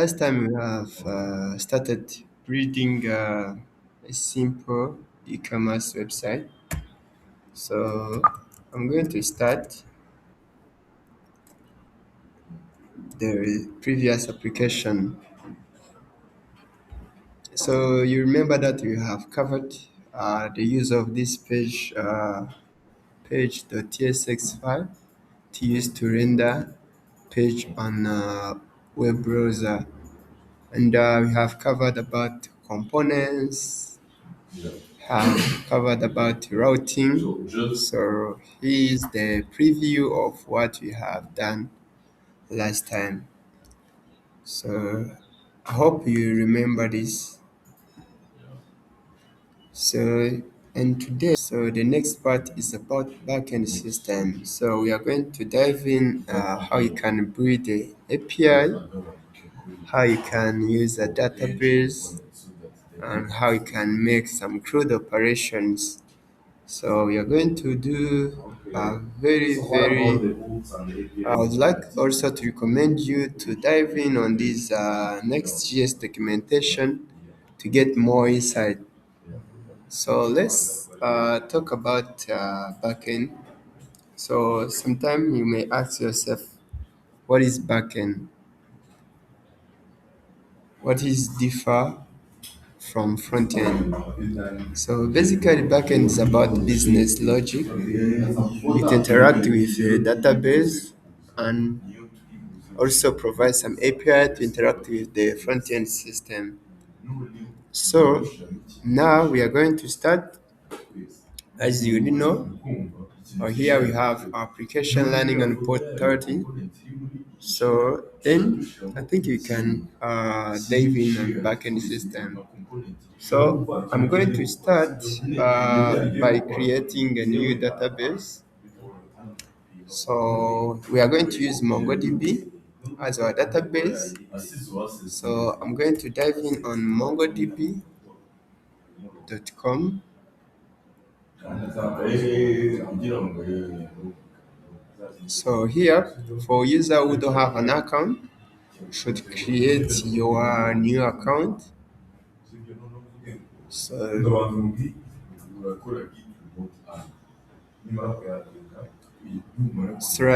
Last time we have started building a simple e-commerce website. So I'm going to start the previous application. So you remember that we have covered the use of this page.tsx file to use to render page on web browser, and we have covered about components, have covered about routing. So here is the preview of what we have done last time. So I hope you remember this. So the next part is about backend system. So we are going to dive in how you can build the API, how you can use a database, and how you can make some CRUD operations. So we are going to do a very. I would like also to recommend you to dive in on this Next.js documentation to get more insight. So let's talk about backend. So sometimes you may ask yourself, what is backend? What is differ from front end? So basically, backend is about business logic. It interacts with a database and also provides some API to interact with the front end system. So now we are going to start. As you already know, here we have application learning on port 30. So then I think you can dive in on backend system. So I'm going to start by creating a new database. So we are going to use MongoDB as our database. So I'm going to dive in on mongodb.com. So here, for user who don't have an account, you should create your new account. So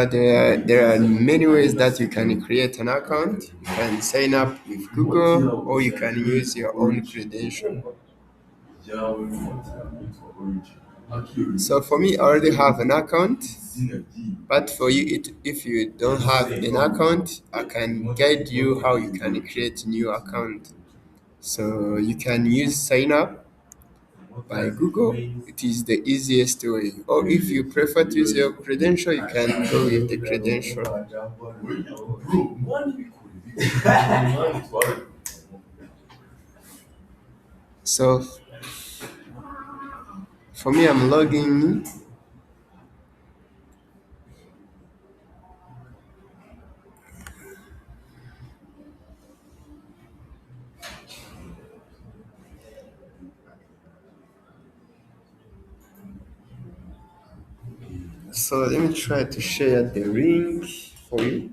there are many ways that you can create an account. You can sign up with Google or you can use your own credential. So for me, I already have an account, but for you, if you don't have an account, I can guide you how you can create a new account. So you can use sign up by Google. It is the easiest way. Or if you prefer to use your credential, you can go with the credential. So for me, I'm logging in. So let me try to share the link for you.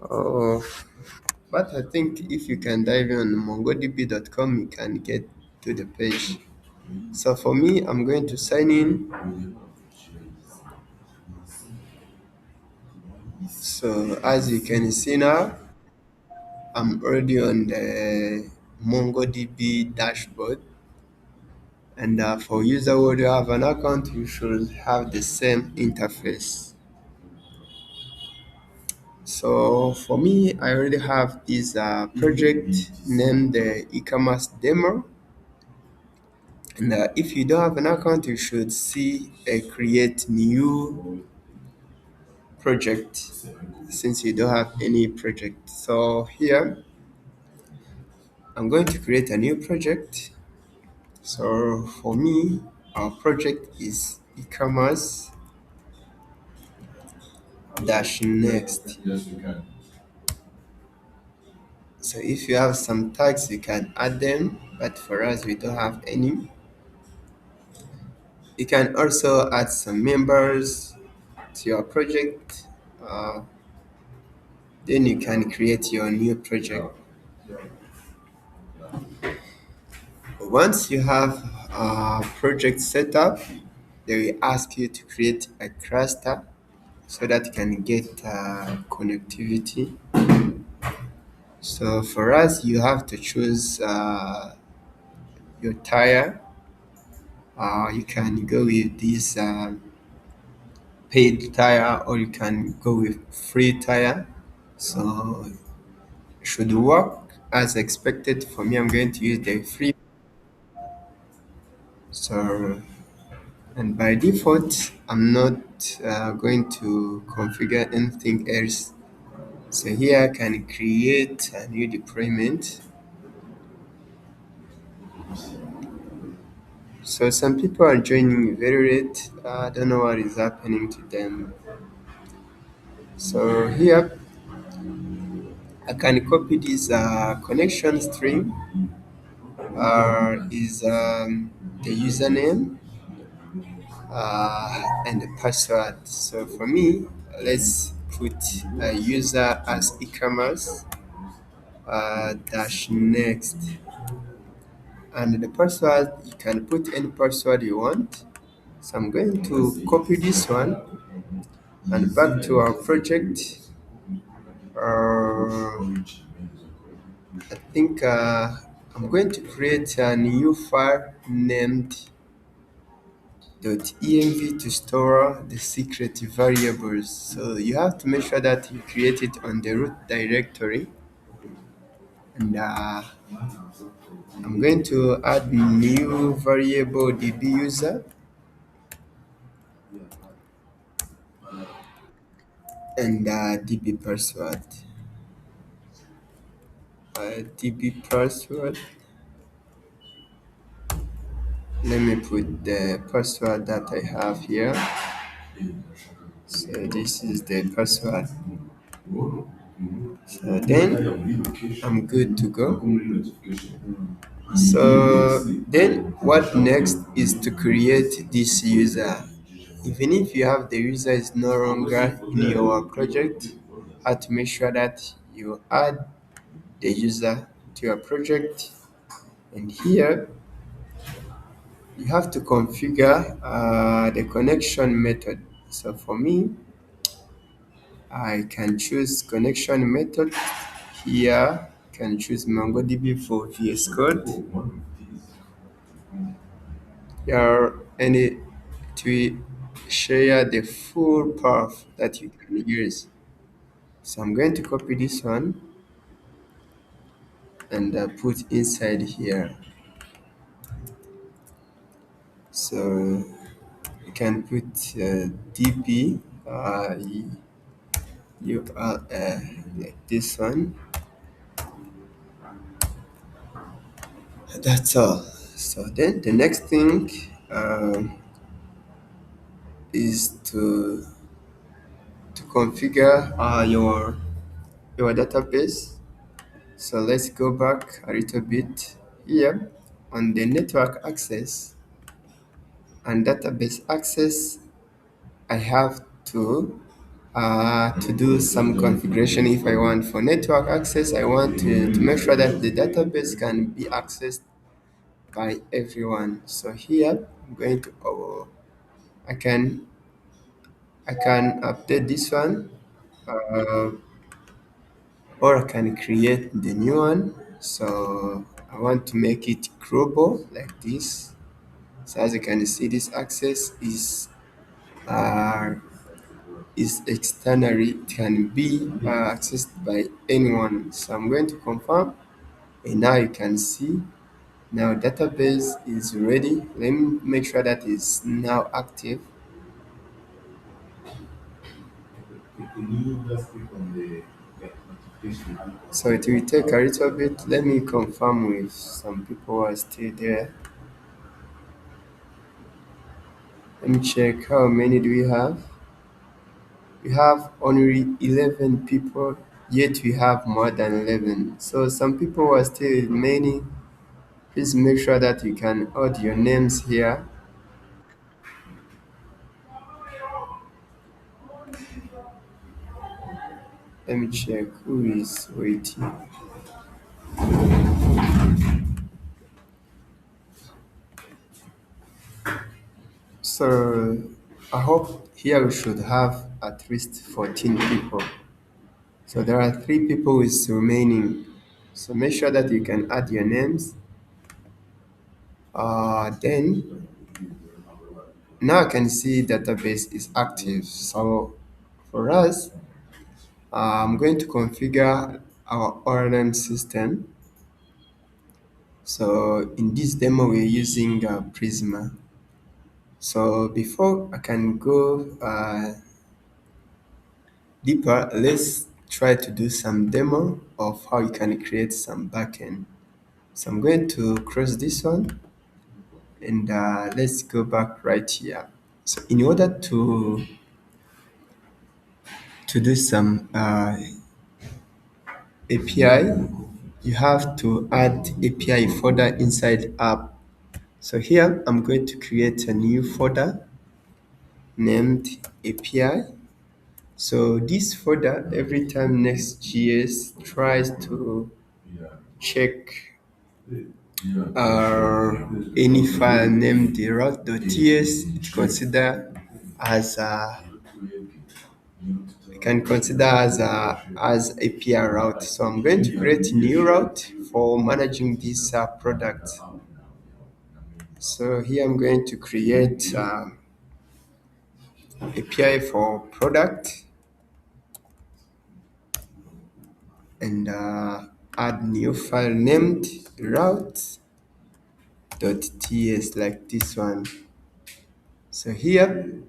Oh, but I think if you can dive in on mongodb.com, you can get to the page. So for me, I'm going to sign in. So as you can see now, I'm already on the MongoDB dashboard. And for user who already have an account, you should have the same interface. So for me, I already have this project named the e-commerce demo. And if you don't have an account, you should see a create new project since you don't have any project. So here, I'm going to create a new project. So for me, our project is e-commerce dash next. So if you have some tags, you can add them, but for us, we don't have any. You can also add some members to your project. Then you can create your new project. Once you have a project set up, they will ask you to create a cluster so that you can get connectivity. So for us, you have to choose your tire. You can go with this paid tire or you can go with free tire. So it should work as expected. For me, I'm going to use the free. So and by default, I'm not going to configure anything else. So here I can create a new deployment. So some people are joining very late. I don't know what is happening to them. So here I can copy this connection string is the username and the password. So for me, let's put a user as e-commerce dash next, and the password you can put any password you want. So I'm going to copy this one and back to our project. I think I'm going to create a new file named .env to store the secret variables. So you have to make sure that you create it on the root directory. And I'm going to add new variable db user and db password. DB password. Let me put the password that I have here. So this is the password. So then I'm good to go. So then what next is to create this user. Even if you have the user is no longer in your project, you have to make sure that you add the user to your project. And here you have to configure the connection method. So for me, I can choose connection method. Here can choose MongoDB for VS Code. Here and it to share the full path that you can use. So I'm going to copy this one and put inside here. So you can put db you are like this one. That's all. So then the next thing is to configure your database. So let's go back a little bit here on the network access and database access. I have to do some configuration if I want. For network access, I want to make sure that the database can be accessed by everyone. So here I'm going to I can update this one uh, or I can create the new one. So I want to make it global like this. So as you can see, this access uh, is externally, it can be accessed by anyone. So I'm going to confirm, and now you can see now database is ready. Let me make sure that is now active. So it will take a little bit. Let me confirm with some people who are still there. Let me check how many do we have. We have only 11 people, yet we have more than 11. So some people are still remaining. Please make sure that you can add your names here. Let me check who is waiting. So I hope here we should have at least 14 people. So there are 3 people is remaining. So make sure that you can add your names. Then now I can see database is active. So for us, I'm going to configure our ORM system. So in this demo, we're using Prisma. So before I can go deeper, let's try to do some demo of how you can create some backend. So I'm going to cross this one and let's go back right here. So in order to do some API, you have to add API folder inside app. So here I'm going to create a new folder named API. So this folder, every time Next.js tries to check any file named the route.ts, it consider as a can consider as API route. So I'm going to create a new route for managing this product. So here I'm going to create API for product and add new file named route.ts like this one. So here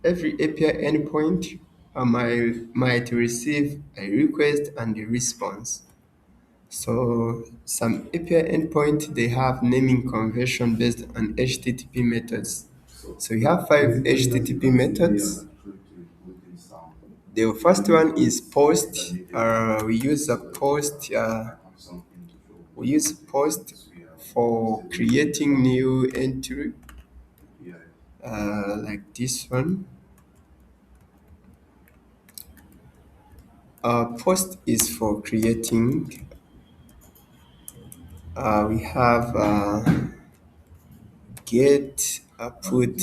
every API endpoint might receive a request and a response. So some API endpoint, they have naming convention based on HTTP methods. So we have 5 HTTP methods. The first one is post. We use post for creating new entry, like this one. Post is for creating. We have get, put,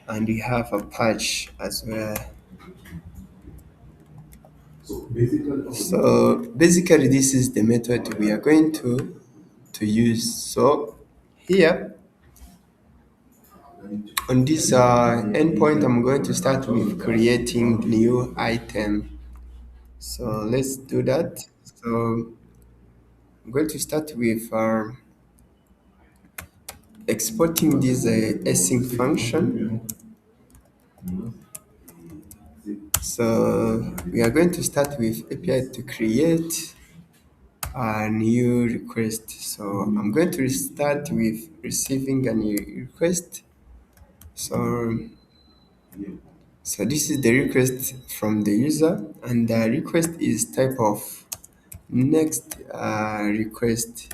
and we have a patch as well. So basically, this is the method we are going to use. So here on this endpoint, I'm going to start with creating new item. So let's do that. So I'm going to start with exporting this async function. So we are going to start with API to create a new request. So I'm going to start with receiving a new request. So, so this is the request from the user, and the request is type of next request.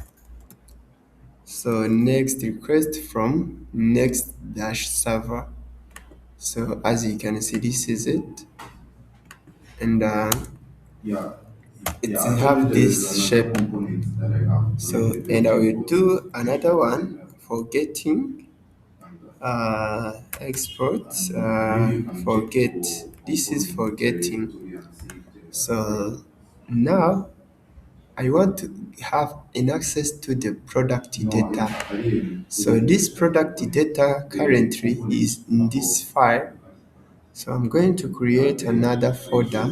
So next request from next dash server. So as you can see, this is it, and it have this shape. So and I will do another one for getting export forget. This is forgetting. So now I want to have an access to the product data. So this product data currently is in this file. So I'm going to create another folder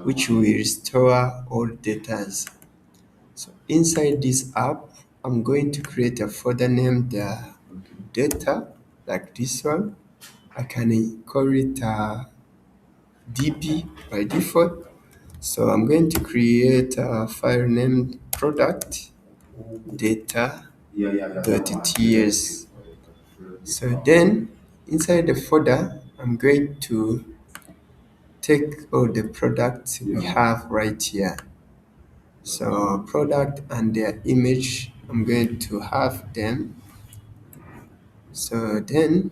which will store all data. So inside this app, I'm going to create a folder named data, like this one. I can call it DB by default. So I'm going to create a file named product data.ts. So then inside the folder, I'm going to take all the products we have right here. So product and their image, I'm going to have them. So then,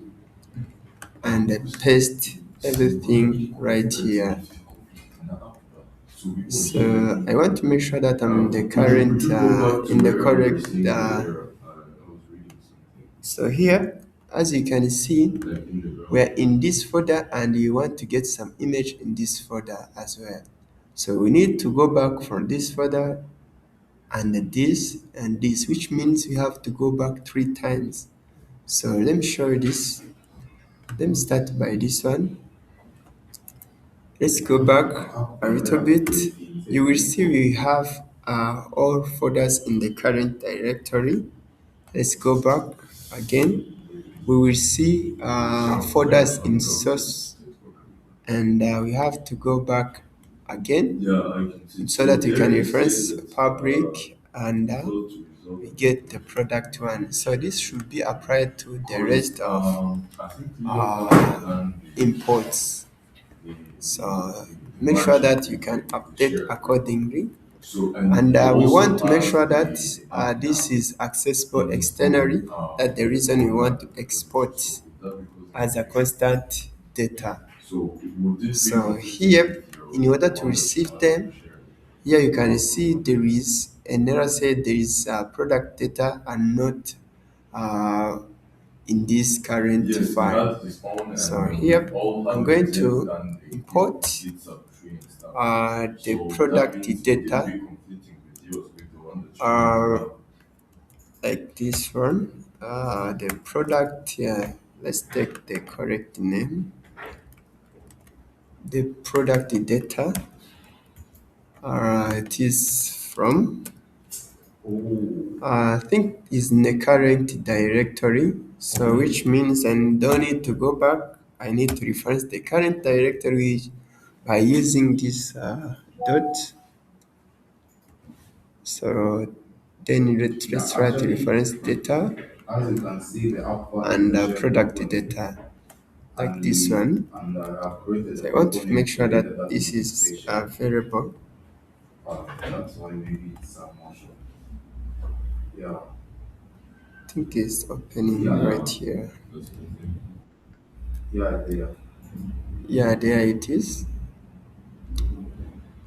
and I paste everything right here. So I want to make sure that I'm in the current, in the correct. So here, as you can see, we're in this folder and you want to get some image in this folder as well. So we need to go back from this folder and this, which means we have to go back 3 times. So let me show you this. Let me start by this one. Let's go back a little bit. You will see we have all folders in the current directory. Let's go back again. We will see folders in source, and we have to go back again so that we can reference Fabric and we get the product one. So this should be applied to the rest of imports. So make sure that you can update accordingly. And we want to make sure that this is accessible externally. That's the reason we want to export as a constant data. So here, in order to receive them, here you can see there is an error said there is product data and not uh, in this current file. So here I'm going to import the product data uh, like this one. The product here, let's take the correct name. The product data, it is from, I think is in the current directory. So which means I don't need to go back. I need to reference the current directory by using this dot. So then let's try to reference data and product data like this one. So I want to make sure that this is a variable. I think it's opening right here. Yeah, there it is.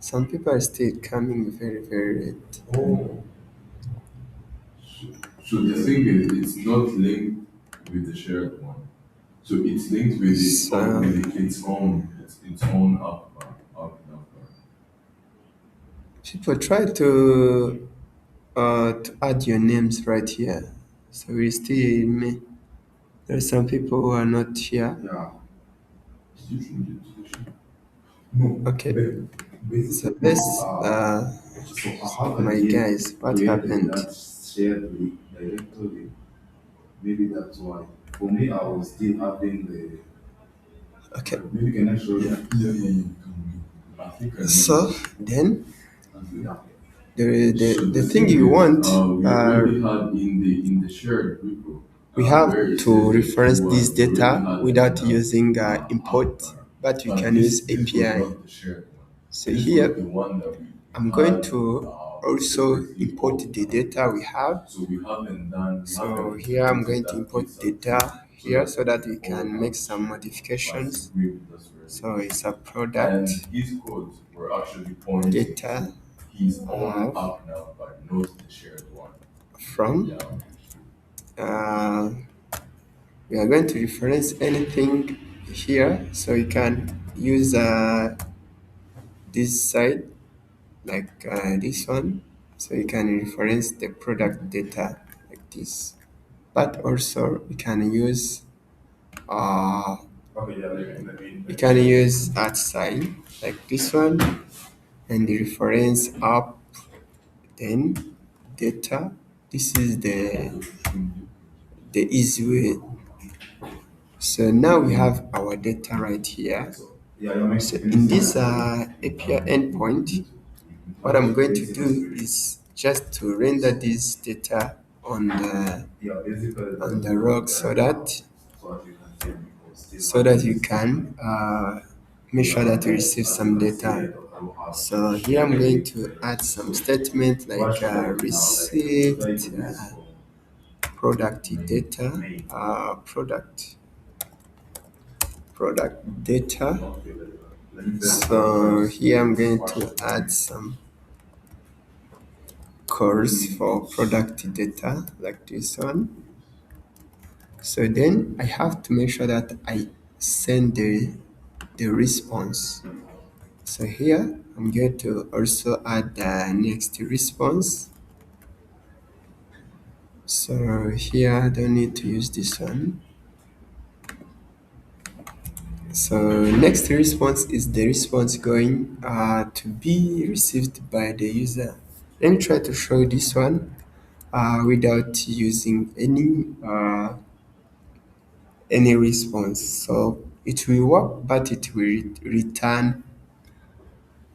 Some people are still coming very, very late. So the thing is, it's not linked with the shared one. So it's linked with its own outbound. People try to add your names right here. So we still may. There are some people who are not here. Yeah. Did you change it to the shared? No. Okay. So let's my guys, what happened? Shared directly. Maybe that's why. For me, I was still having the. Okay. Maybe can I show you? Yeah. I think I So then yeah. the thing you want we already had in the shared repo. we have to reference this data without using import, but we can use API. So here I'm going to also import the data we have. So we haven't done. So here I'm going to import data here so that we can make some modifications. So it's a product And his codes were actually pointing data his own app now, but not the shared one. from. Yeah. Uh, we are going to reference anything here, so you can use this side like this one, so you can reference the product data like this. But also we can use uh, we can use at sign like this one and the reference up, then data. This is the easy way. So now we have our data right here. So in this API endpoint, what I'm going to do is just to render this data on the rock so that you can make sure that you receive some data. So here I'm going to add some statement like received product data, product data. So here I'm going to add some course for product data like this one. So then I have to make sure that I send the response. So here I'm going to also add the next response. So here I don't need to use this one. So next response is the response going to be received by the user. Let me try to show this one without using any response. So it will work, but it will return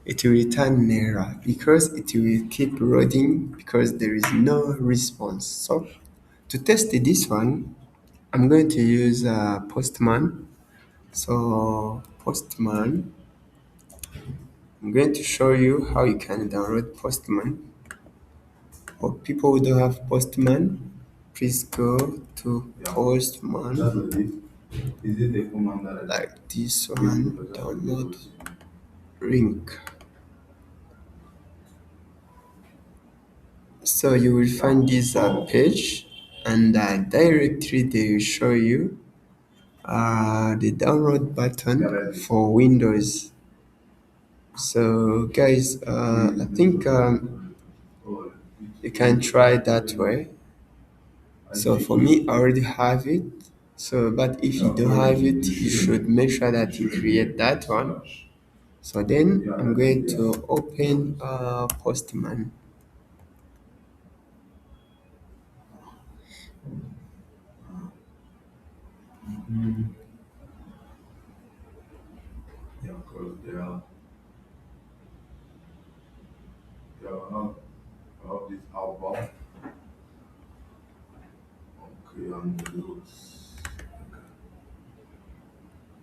an error because it will keep loading because there is no response. So to test this one, I'm going to use Postman. So Postman, I'm going to show you how you can download Postman. For people who don't have Postman, please go to Yeah. Postman That's what it is. Is it the command that I like this use one, because that's what it download goes to? link. So you will find this page, and directly they will show you the download button for Windows. So guys, I think Oh, you can try that way. So for me, I already have it. So, but if you don't have it, you should make sure that you create that one. So then I'm going to open Postman. yeah, because I have this album. Okay, and the notes. Okay.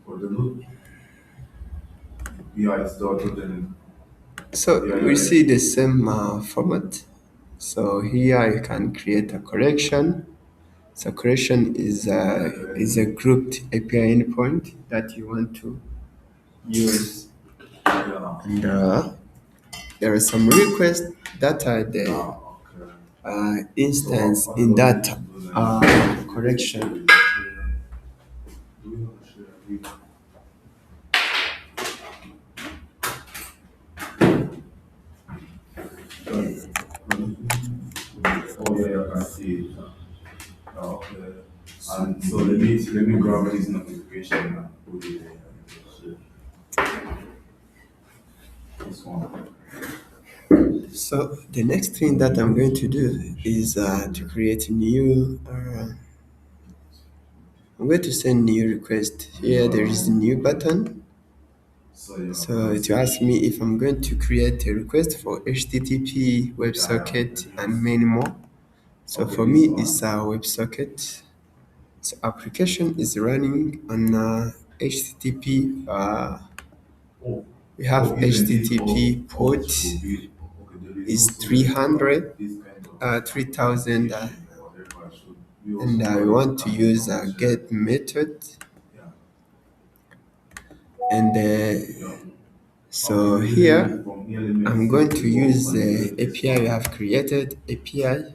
For the note, yeah, it's the auto then. So Yeah, we yeah, see the same format. So here you can create a collection. So collection is a grouped API endpoint that you want to use, yeah. and there are some requests that are the Okay. instance So, in that do collection. we want to share a video? Oh yeah, I can see it. Okay. And so let me grab this notification and put it there. Share this one. So the next thing that I'm going to do is to create a new. I'm going to send new request. Here there is a new button. So yeah, I So can it see will it. ask me if I'm going to create a request for HTTP, WebSocket, and many more. So Okay, for this me, one. it's a WebSocket. So application is running on HTTP. Oh, We have isn't it? HTTP Oh, port it should be. Okay, there is is also 300, this kind of 3000, application or whatever. Should we and also we run it want to and use double a check? get method. Yeah. And Yeah. so Okay, here from here, let me I'm access going the to box use and the get this API we one. have created, API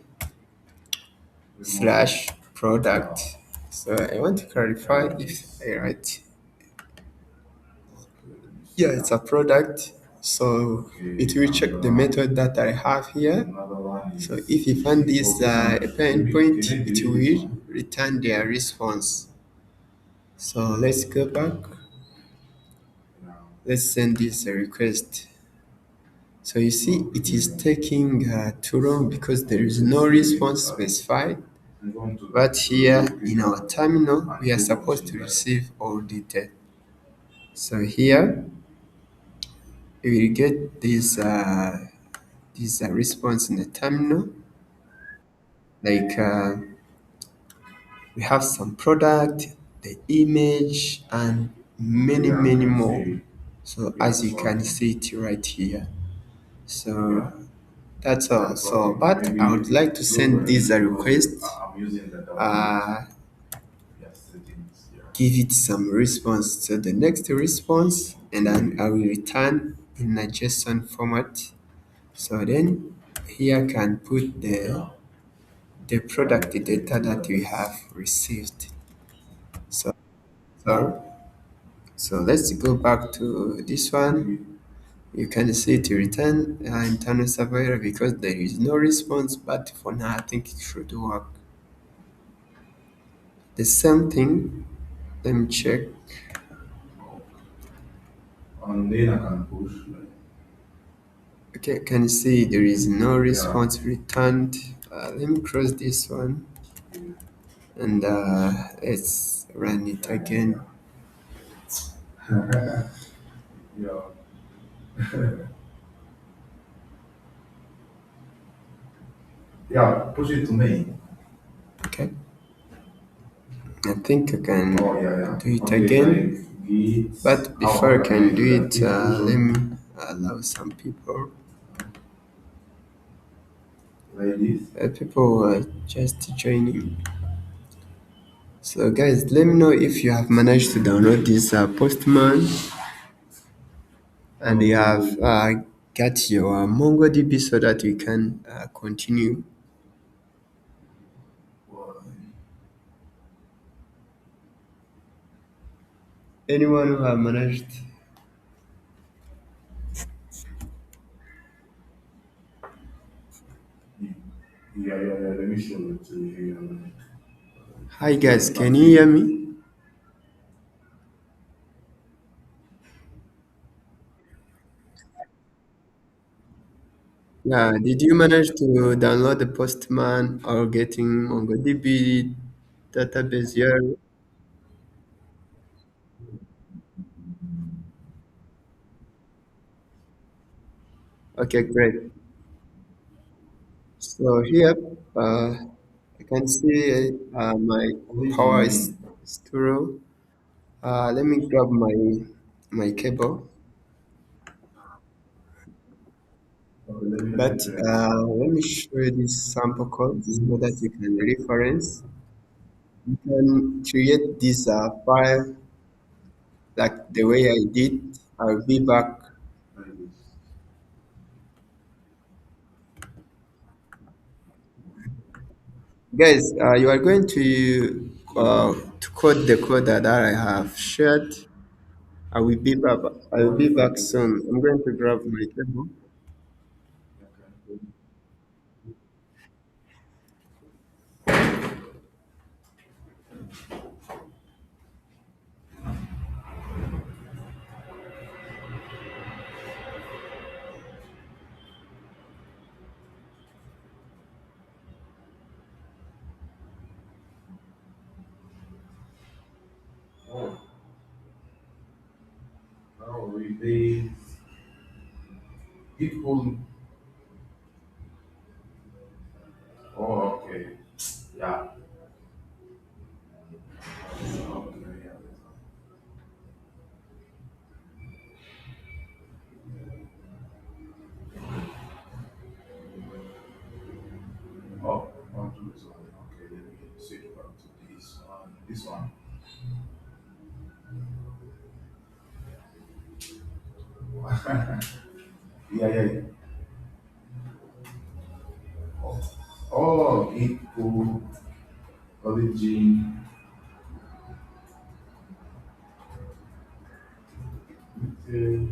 Remove it. slash product. Yeah. So I want to Yeah, clarify like if this. I write, Okay, let me yeah, see. it's a product. So Okay, it will check the method that I have here. another one So is if you find this okay. So API maybe can endpoint, I it delete this will one? return their response. So let's go back. Yeah. Let's send this a request. So you see, it is taking too long because there is no response specified. I'm going But to the here blue in our paper terminal, we are and go supposed change to that. receive all data. So here we will get this response in the terminal. Like we have some product, the image, and many Yeah, I many can more. see. So Yeah, as it's you can working. see it right here. Yeah, So that's all. that's So, working. but I Maybe would like to those were send the this a because request. I'm using the download. Uh, Yeah, settings. Yeah. give it some response. So the next response, and then I will return in a JSON format. So then here I can put the product data that we have received. So, so, so let's go back to this one. You can see it return internal server error because there is no response, but for now I think it should work. The same thing, let me check. And then I can push like Okay, can you see there is no response returned? Let me close this one and let's run it again. yeah. Yeah, push it to me. Okay, I think I can Oh yeah, yeah. do it Okay, again. like git. But How before I can I can do do that? it, Git push let on me allow some people. like this. People are just joining. So guys, let me know if you have managed to download this Postman and you have got your MongoDB so that you can continue. Well, Anyone who have managed? yeah. Let me show it to you. Hi guys, can you hear me? Yeah, did you manage to download the Postman or getting MongoDB database here? Okay, great. So here, I can see my power is too low. Let me grab my cable. Okay, let me But try this one. let me show you this sample code so that you can reference. You can create this file like the way I did. I'll be back. Like this. Guys, you are going to code the code that I have shared. I will be back. I will What be if I back do soon. this? I'm going to grab my cable. Okay. Oh, now we base git pull. Oh, okay. Yeah. Okay, yeah. Oh, I'll do this one. Okay, let me switch back to this one. This one. Yeah. Oh, oh, git pull origin. Okay.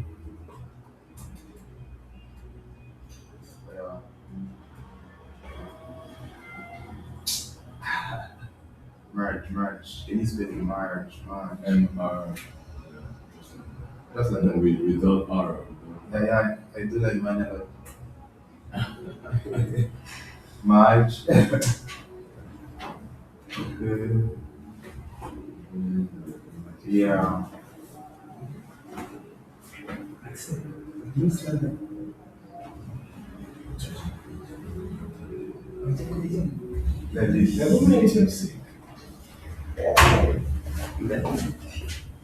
Yeah. Merge. It needs to be merge. Just like that. Without R. Yeah. I do like manual. Merge. Okay. Yeah. Let this.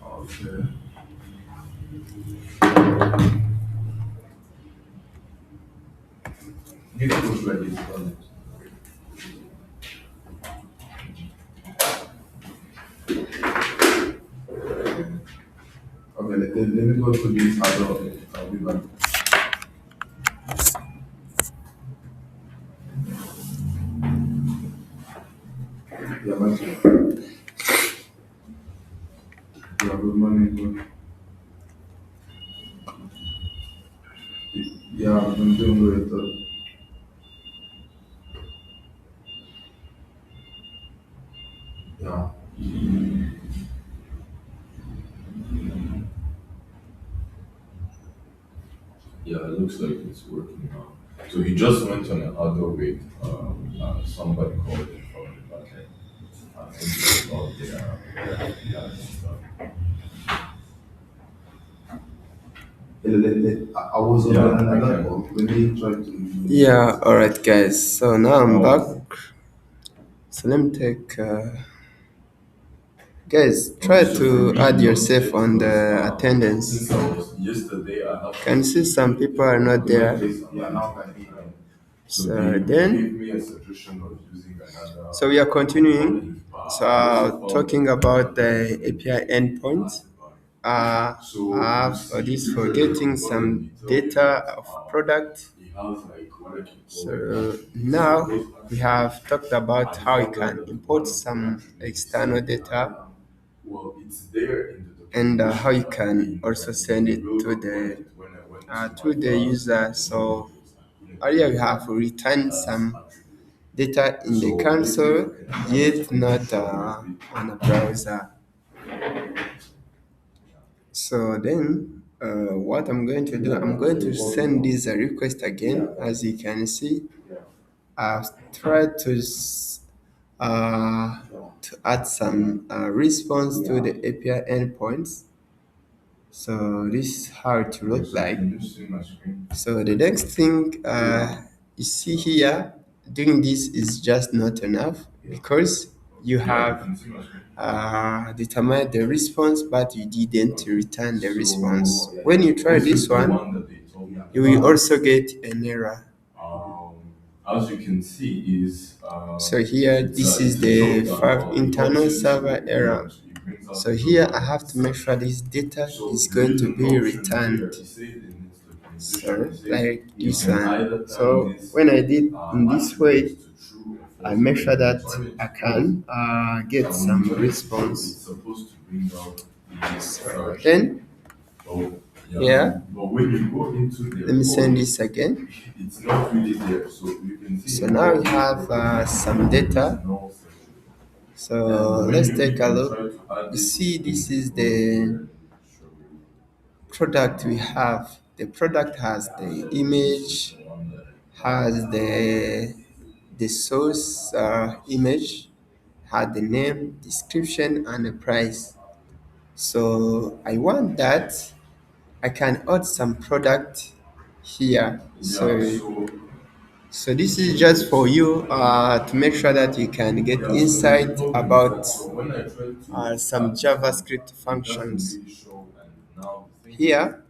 Okay. Give push like this on it. let me go to this other. I'll be back. Yeah, man. Yeah, good morning. Yeah, I'm doing great. Yeah, yeah, it looks like it's working now. So he just went on another way. Somebody called him from the backend. Maybe about their API and stuff. I was on another call. Let me try to. Yeah, all right, guys. So now I'm back. Oh, So let me take. Guys, try okay, so for to me, add the yourself update on was the attendance. since I was yesterday, I have Can see to some people are not in my there. case, yeah, now I can hear them. So So they gave then, me a suggestion of using another. so we are They call it continuing. So I also found talking that about another the recommended API endpoints. So I you have see this if for you're at the getting bottom, some it tells you data that of product. it has like what I can call like So attributes. So now those we attributes, have talked about I how you found out can that import one of the some attributes is external something data well, it's there in the and how documentation, you but can also in send the it real to code the project, when I went to to my the files user. in the So modules, I couldn't earlier we find have returned that some attribute. data in the So basically, console, I can yet not show you a bit. on a browser. So then, what I'm going to do, I'm going to send this a request again. As you can see, I've tried to add some response to the API endpoints. So this is how it Okay, look so like. can you see my screen? So the next thing you see here, doing this is just not enough because you Yeah, you have can see my screen. determined the response, but you didn't Okay. return the response. So When you try this this is the one, one that they told me you will about. also get an error. Um, as you can see, is So here, this is it's a the drop down five or it internal opts you server to error. it brings out So the drop here I down have and to make sure search. this data So is there going is to an be option here. returned. It says in its documentation, So it says like you this can one. either turn So this when I did in this way, attribute to true or I false. make When sure you that turn it I to false, can get when you some turn it to true, it's response. supposed to bring out the So search. then Oh, yeah. here, But when you go into let their me send code, this again. it's not really there. So you can see So in now all we these have properties, some there is data. no section. So And when let's you take a even try look. to add You it see, in this the is code here, the let me show you. product we have. The product has the So this is image, the one that has the source image, had the name, description, and the price. So I want that. I can add some product here. yeah. So this is just for you to make sure that you can get So the insight problem is about that so when I try to some add this one, JavaScript it doesn't functions. really show. And now the thing is, Here,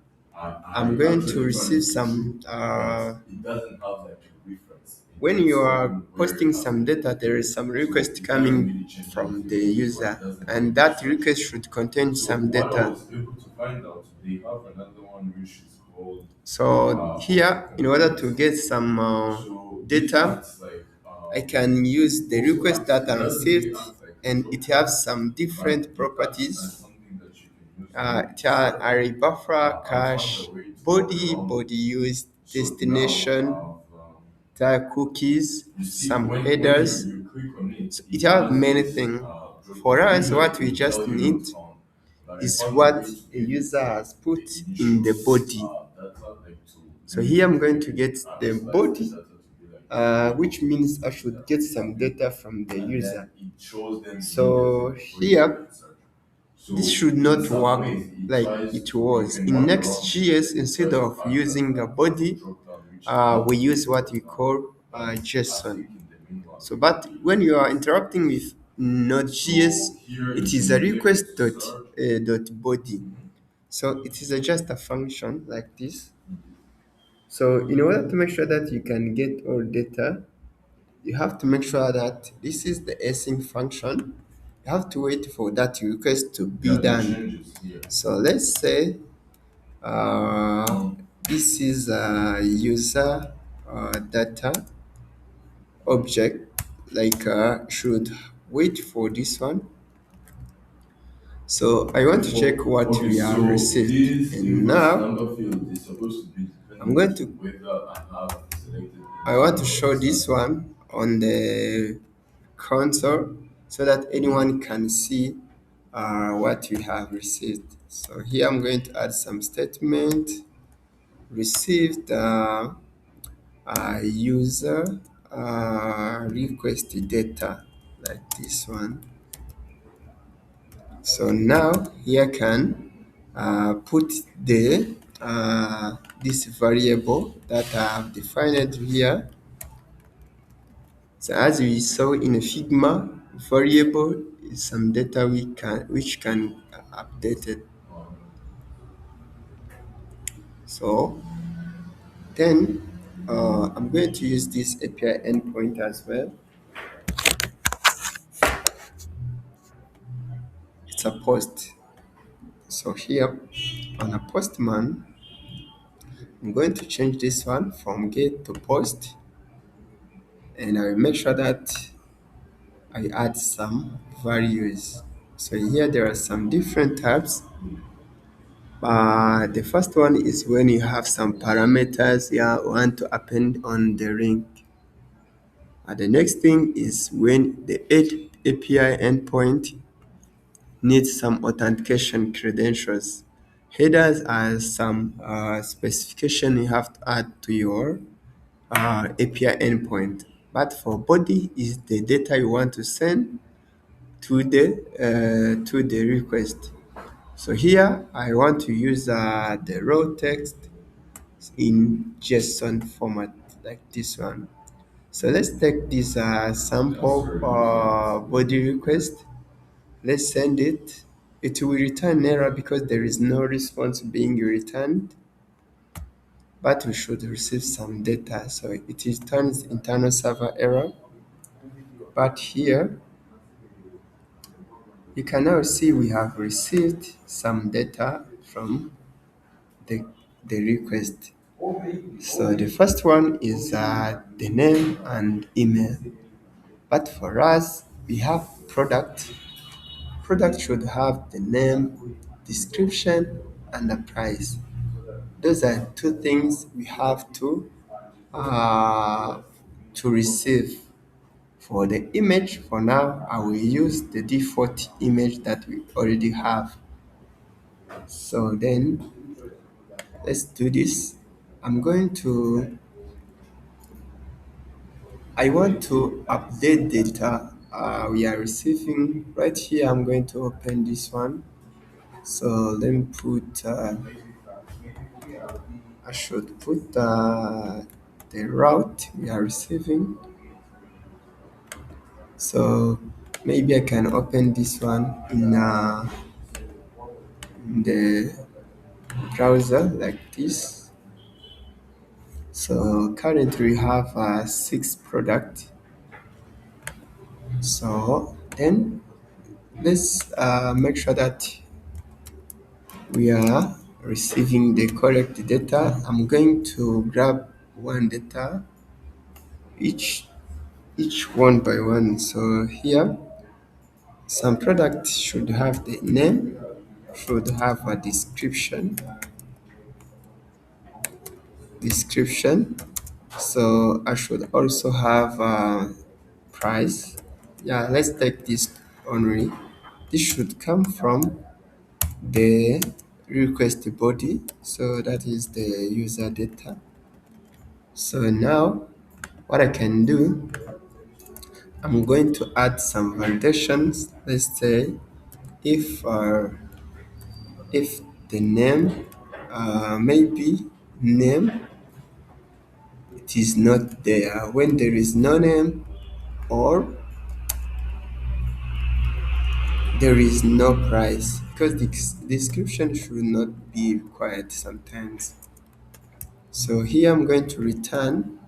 I'm I going to actually turn receive it to some. true, but it doesn't have like a reference. When It you takes are something where it posting has some to data, be there there. is some So request it doesn't coming really change from the anything for you, but it user, doesn't help and you that search. request should contain So some what I data. was able to find out, they have another one which is called So here, in order to authentication. get some So it data, acts like I can use the also request acts. that It I doesn't really received, act like a and drop it down, has some but different it acts as properties. something that you can use maybe It to has search. array buffer, I found a cache, way to work body, around body it. use, So now destination, tag cookies, you see some when headers. you click on it, So it it has has many this things. drop For down. us, Usually what it we will just tell you need not on, but I is found a what way to a give it user has put the in the initial body. data like to So limit here it I'm going to maybe get the slice the body, data to be like which means I should get some something, data from the and then user. it shows them immediately So before you here, even search. this So should in not some work ways, it like tries it to you was. can In work around it. Next.js, instead Despite the of fact that using a I have a body, drop down which is not we really use a what drop we down, call but I JSON. think in the meanwhile So, it will but be when you are useful. interacting with Node.js, So here it you is a can click request search. dot body. So it is just a function like this. So in order to make sure that you can get all data, you have to make sure that this is the async function. You have to wait for that request to be Yeah, the done. changes here. So let's say Uh, this is a user data object, like should wait for this one. So I want to check what Okay, we have so received, this and inverse now lambda field is supposed to be I'm dependent going on to whether I have selected I a want to user or show a this static. one on the console so that anyone can see what we have received. So here I'm going to add some statement received user request data, like this one. So now here can put the this variable that I have defined here. So as we saw in Figma, variable is some data which can update it. So then I'm going to use this API endpoint as well. It's a post. So here on a Postman, I'm going to change this one from get to post, and I will make sure that I add some values. So here there are some different tabs. The first one is when you have some parameters you want to append on the link. The next thing is when the API endpoint needs some authentication credentials. Headers are some specification you have to add to your API endpoint. But for body is the data you want to send to the request. So here I want to use the raw text in JSON format, like this one. So let's take this sample body request. Let's send it. It will return error because there is no response being returned, but we should receive some data. So it returns internal server error. But here you can now see we have received some data from the, the request. So the first one is the name and email. But for us, we have product. Product should have the name, description, and the price. Those are two things we have to receive. For the image, for now, I will use the default image that we already have. So then let's do this. I'm going to I want to update data we are receiving. Right here, I'm going to open this one. So let me put, I should put the route we are receiving. So maybe I can open this one in the browser like this. So currently we have six product. So then let's make sure that we are receiving the correct data. I'm going to grab one data, each one by one. So here, some product should have the name, should have a description. So I should also have a price. Yeah, let's take this only. This should come from the request body. So that is the user data. So now what I can do, I'm going to add some validations. Let's say if if the name maybe name it is not there when there is no name, or there is no price, because the description should not be required sometimes. So here I'm going to return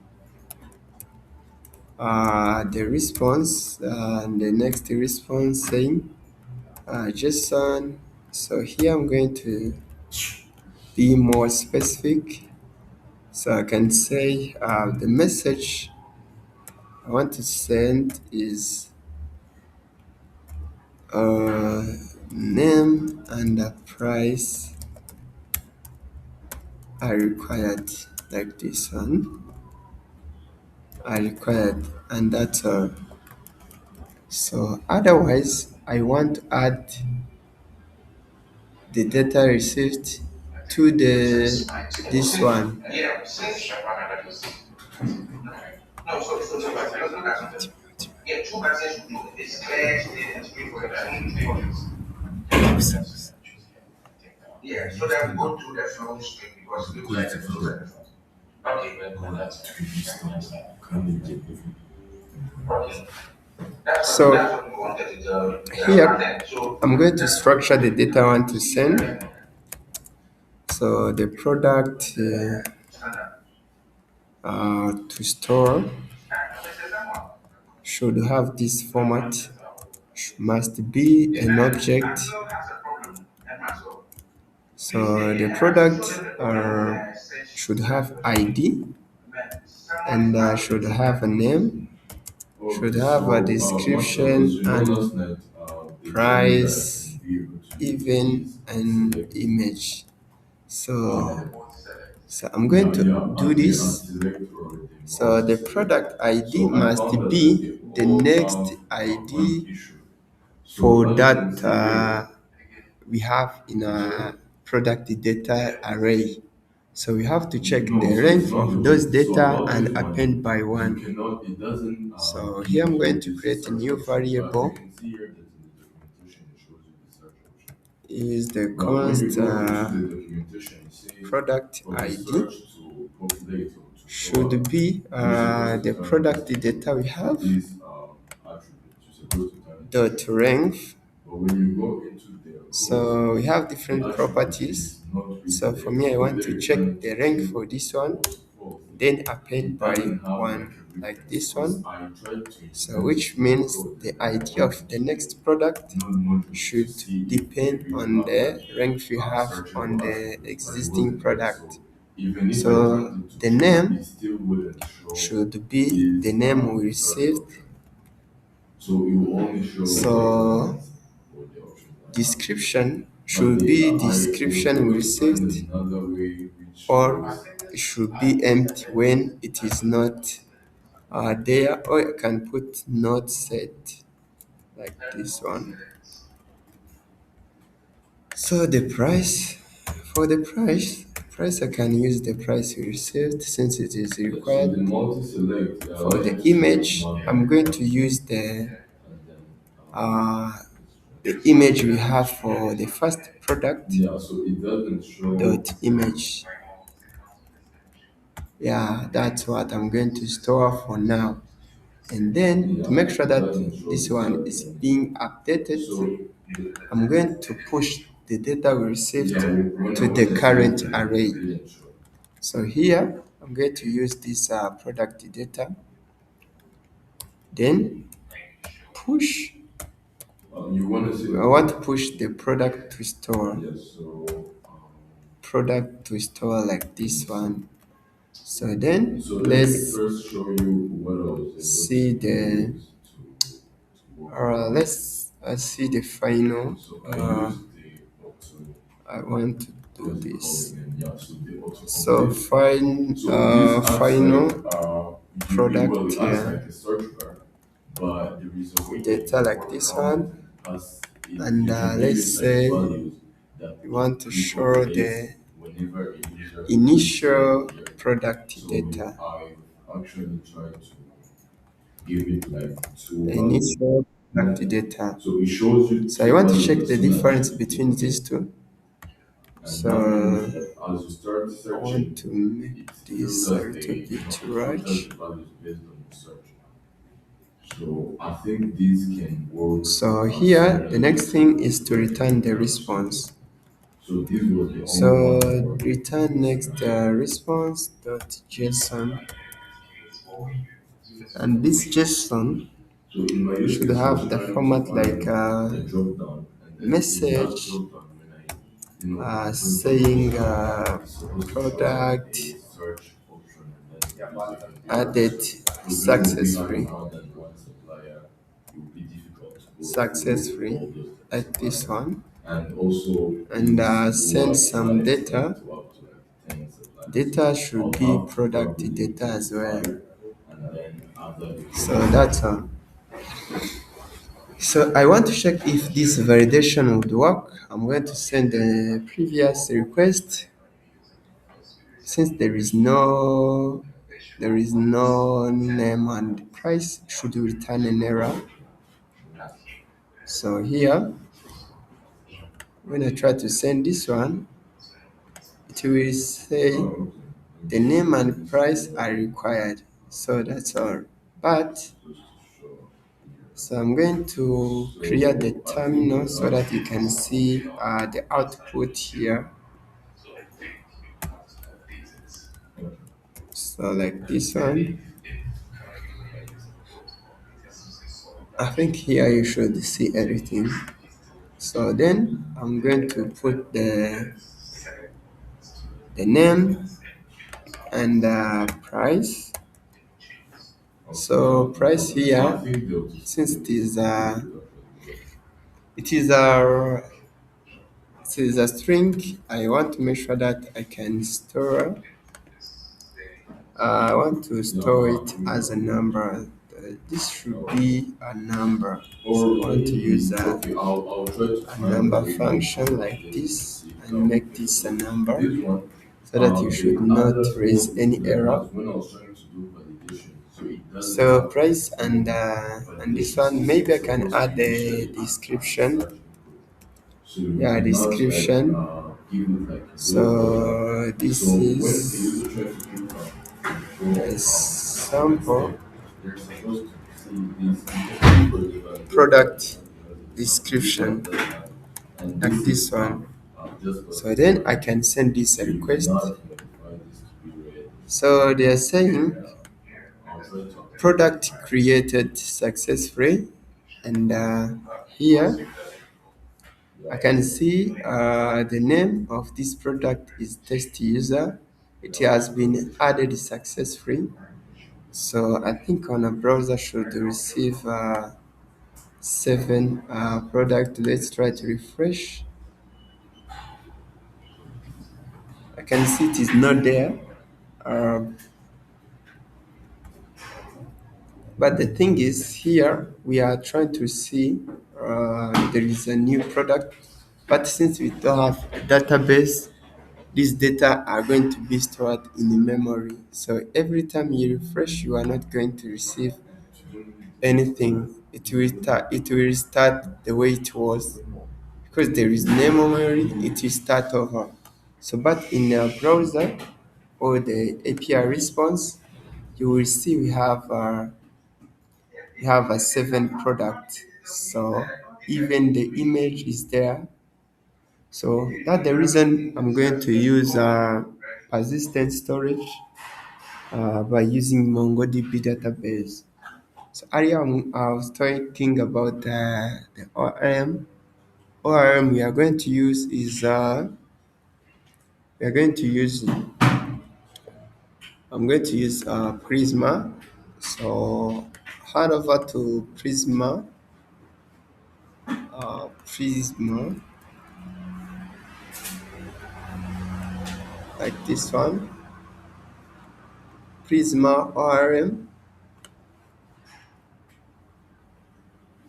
the response and the next response saying JSON. So here I'm going to be more specific. So I can say the message I want to send is uh, name and the price are required, like this one are required, and that's all. So otherwise, I want to add the data received to the this one. So here I'm going to structure the data I want to send. So the product to store should have this format, must be an object. So the product should have ID and should have a name, should have a description and price, even an image. So I'm going to do this. So the product ID must be the next ID for that we have in a product data array. So we have to check the length of those data and append by one. So here I'm going to create a new variable is the const product ID should be the product data we have dot length. So we have different properties. So for me, I want to check the rank for this one, then append by one like this one. So which means the ID of the next product should depend on the rank we have on the existing product. So the name should be the name we received. So description should be description we received, or it should be empty when it is not there, or I can put not set like this one. So the price, for the price I can use the price we received since it is required. For the image, I'm going to use uh, the image we have for the first product dot image. Yeah, that's what I'm going to store for now. And then to make sure that this one is being updated, I'm going to push the data we received to the current array. So here I'm going to use this product data, then push. I want to push the product to store. Product to store like this one. So then let's see the let's see the final. I want to do this. So final product data like this one, and let's say we want to show the initial product data. The initial product data. So I want to check the difference between these two. So I want to make this a little bit large. So here the next thing is to return the response. So return next response dot JSON, and this JSON should have the format like message saying it's supposed to show like product a search option, and then if you do that, added it will make it have successfully. more than one supplier. It will be difficult to go through Successfully all those like this suppliers. one, And also, and people send some actually extend data. to up to like 10 suppliers. Data So should I'll be have product probably data maybe as well. 5, and then after the So product that's data, all. So I want to check if this validation would work. I'm going to send a previous request. Since there is no name and price, it should return an error. So here, when I try to send this one, it will say oh, okay. Let me the see. name and This is price are required. So that's all. But supposed to show here. so I'm going to create the So I think terminal so that you can see the output here. okay. So like this one, I think here you should see everything. So then I'm going to put the name and the price. Okay, So no price problem. So I here, think since they'll just be good actually because it is a it is a string, I want to make sure that I can store. I want to yeah, store I'm it happy with as a that. number. This should Okay. be a number. Or So I want to use maybe okay, I'll try to a find a number way maybe to function like validate it and this see if that and will make be this a possible. number This one, so that you they should not added a small raise any problem error. that when I was trying to do validation, so it doesn't So have like price and this validation one, since it's maybe I can supposed to add the initially act as a description. search input. So Yeah, you now like description. give it like a little order. So So this when a is user tries to click on the a show let's say sample they're supposed to see this because the validator product has this one description doesn't have it. And like this is this one. just So got then I error. can send this So a you request. now have to modify this to be read. So they are saying Yeah, I'll try to update it. product created successfully, and here I Yeah, can see the name of this product is test user. It has been added successfully. So I think on a browser should receive 7 product. Let's try to refresh. I can see it is not there. Um, but the thing is, here we are trying to see there is a new product. But since we don't have a database, these data are going to be stored in the memory. So every time you refresh, you are not going to receive anything. It will start the way it was because there is no memory. It will start over. So, but in a browser or the API response, you will see we have a 7 product. So even the image is there. So that's the reason I'm going to use persistent storage by using MongoDB database. So earlier I was talking about the ORM. ORM we are going to use is we are going to use I'm going to use Prisma. So head over to Prisma like this one, Prisma ORM.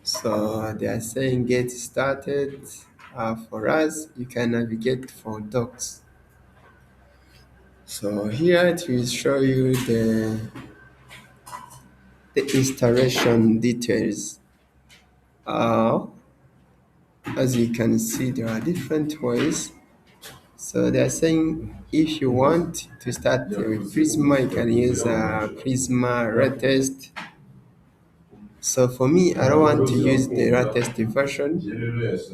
So they are saying get started. For us, you can navigate for docs. So here it will show you the installation details. Uh, as you can see, there are different ways. So they are saying if you want to start with Prisma, you can use Prisma Retest. So for me, I don't want to use the latest version.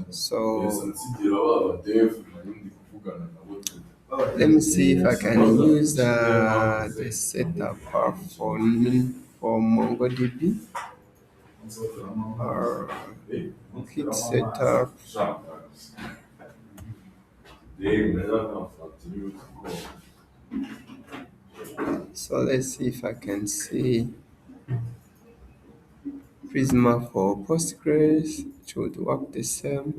So let me see if I can use the setup for MongoDB or git setup. So let's see if I can see Prisma for Postgres. It should work the same.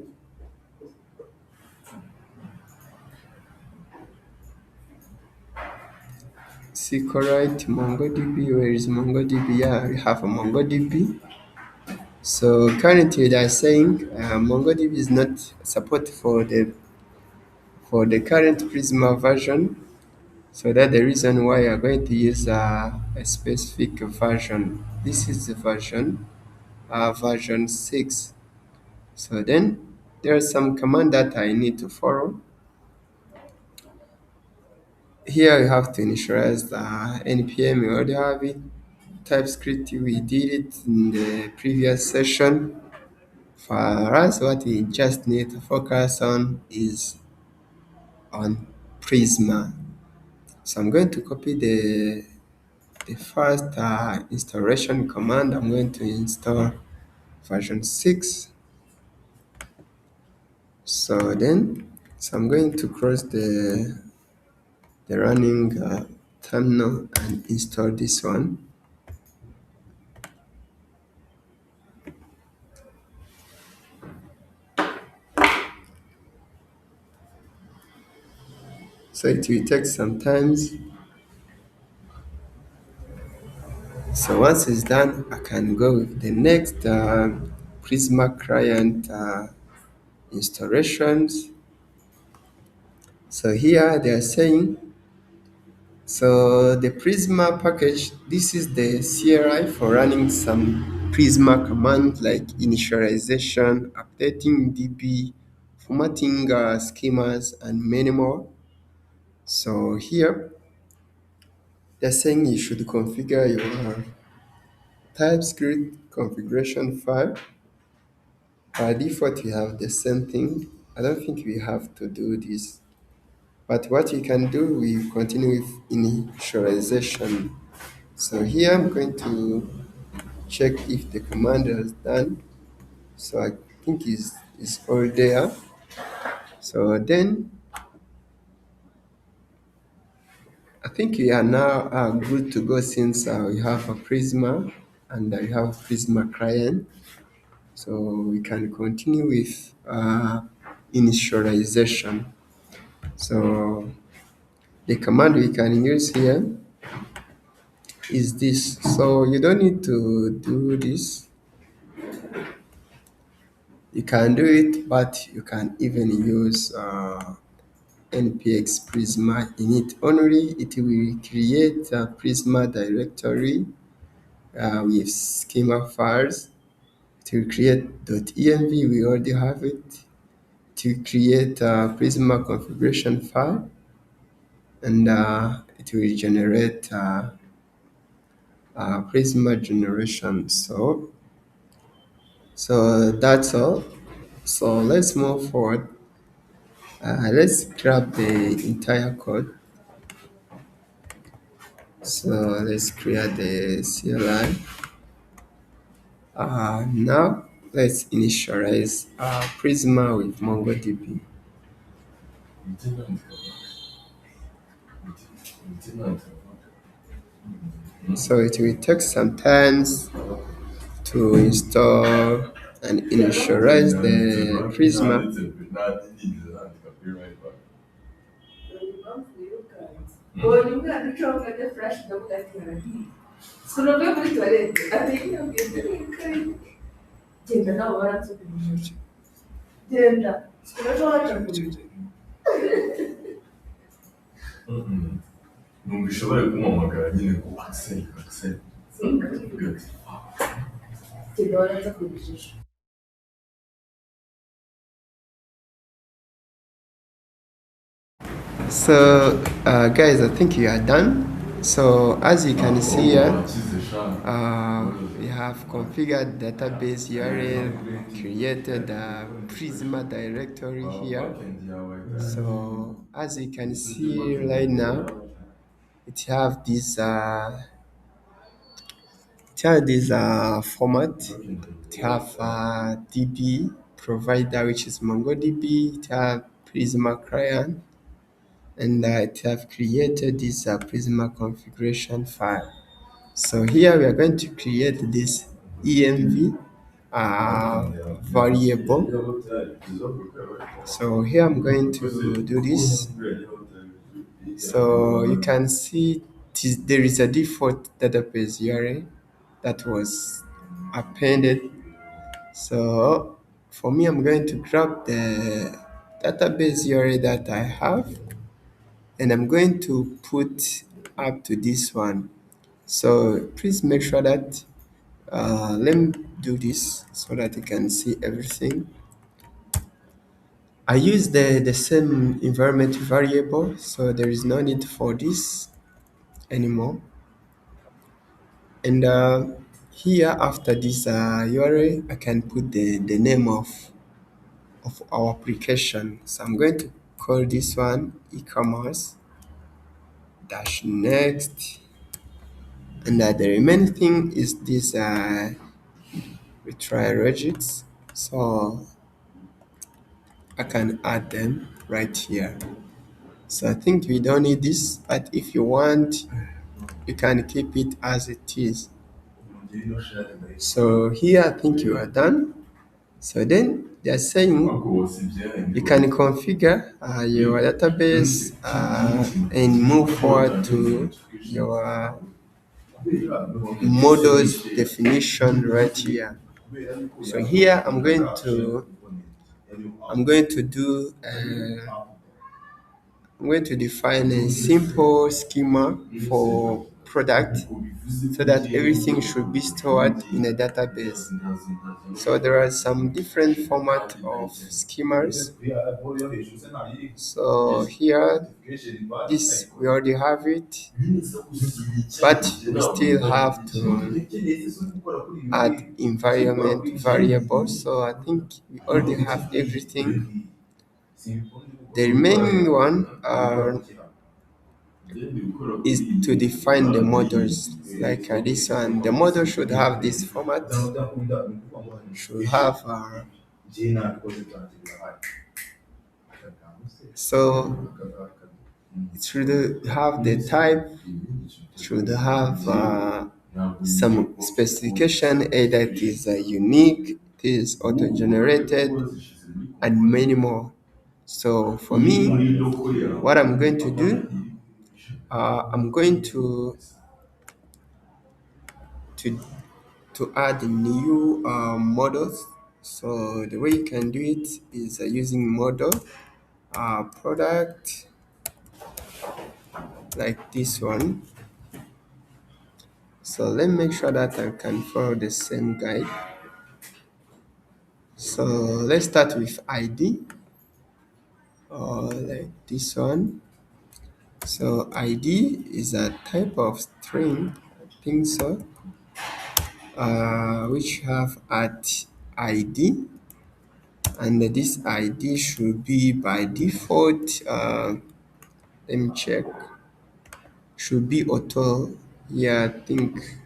SQLite, MongoDB. Where is MongoDB? Yeah, we have a MongoDB. So currently they are saying MongoDB is not support for the current Prisma version. So that's the reason why I'm going to use a specific version. This is the version 6. So then there are some command that I need to follow. Here you have to initialize the npm. We already have it. TypeScript, we did it in the previous session. For us, what we just need to focus on is on Prisma. So I'm going to copy the first installation command. I'm going to install version 6. So I'm going to close the running terminal and install this one. So it will take some time. So once it's done, I can go with the next Prisma client installations. So here they are saying, so the Prisma package, this is the CRI for running some Prisma commands like initialization, updating DB, formatting schemas, and many more. So here they're saying you should configure your TypeScript configuration file. By default, we have the same thing. I don't think we have to do this. But what you can do, we continue with initialization. So here I'm going to check if the command is done. So I think it's all there. So then I think we are now good to go since we have a Prisma and we have a Prisma client. So we can continue with initialization. So the command we can use here is this. So you don't need to do this. You can do it, but you can even use npx Prisma in it. Only it will create a Prisma directory with schema files. It will create .env, we already have it. It will create a Prisma configuration file, and it will generate Prisma generation. So that's all. So let's move forward. Let's grab the entire code. So let's create the CLI. Now let's initialize Prisma with MongoDB. So it will take some time to install and initialize the Prisma. Ntushobora kumuhamagara nyine ngo Axel, Axel. So guys, I think you are done. So as you can see here, we have configured database URL, created a Prisma directory here. So as you can see right now, it have this format. It have DB provider, which is MongoDB. It have Prisma client, and it have created this Prisma configuration file. So here we are going to create this env variable. So here I'm going to do this. So you can see there is a default database URL that was appended. So for me, I'm going to grab the database URL that I have, and I'm going to put up to this one. So please make sure that let me do this so that you can see everything. I use the same environment variable, so there is no need for this anymore. And here after this URL, I can put the name of our application. So I'm going to call this one e-commerce dash next. And the remaining thing is this retry regex. So I can add them right here. So I think we don't need this, but if you want, you can keep it as it is. So here I think you are done. So then they're saying you can configure your database and move forward to your models definition right here. So here I'm going to define a simple schema for product so that everything should be stored in a database. So there are some different format of schemas. So here, this we already have it, but we still have to add environment variables. So I think we already have everything. The remaining one is to define the models like this one. The model should have this format, should have so it should have the type, should have some specification, either it is unique, it is auto-generated, and many more. So for me, what I'm going to do, I'm going to to add new models. So the way you can do it is using model product like this one. So let me make sure that I can follow the same guide. So let's start with ID like this one. So ID is a type of string, I think so, which have at ID, and this ID should be by default. Let me check. Should be auto. Yeah, I think.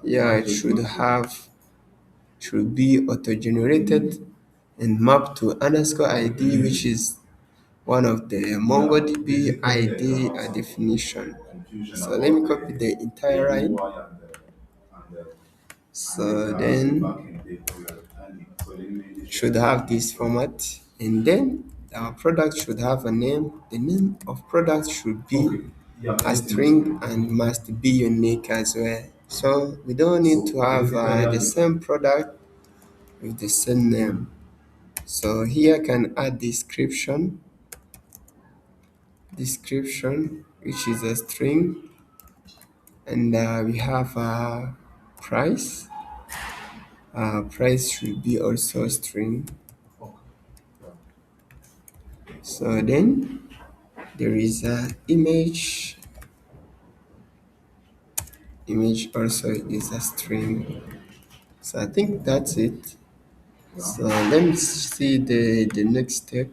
Yeah, it should be auto generated and mapped to underscore ID, which is one of the MongoDB ID definition. So let me copy the entire line. So then should have this format, and then our product should have a name. The name of product should be a string and must be unique as well. So we don't need to have the same product with the same name. So here I can add description, which is a string, and we have price. Price should be also a string. So then there is a image. Image also is a string. So I think that's it. So let me see the next step.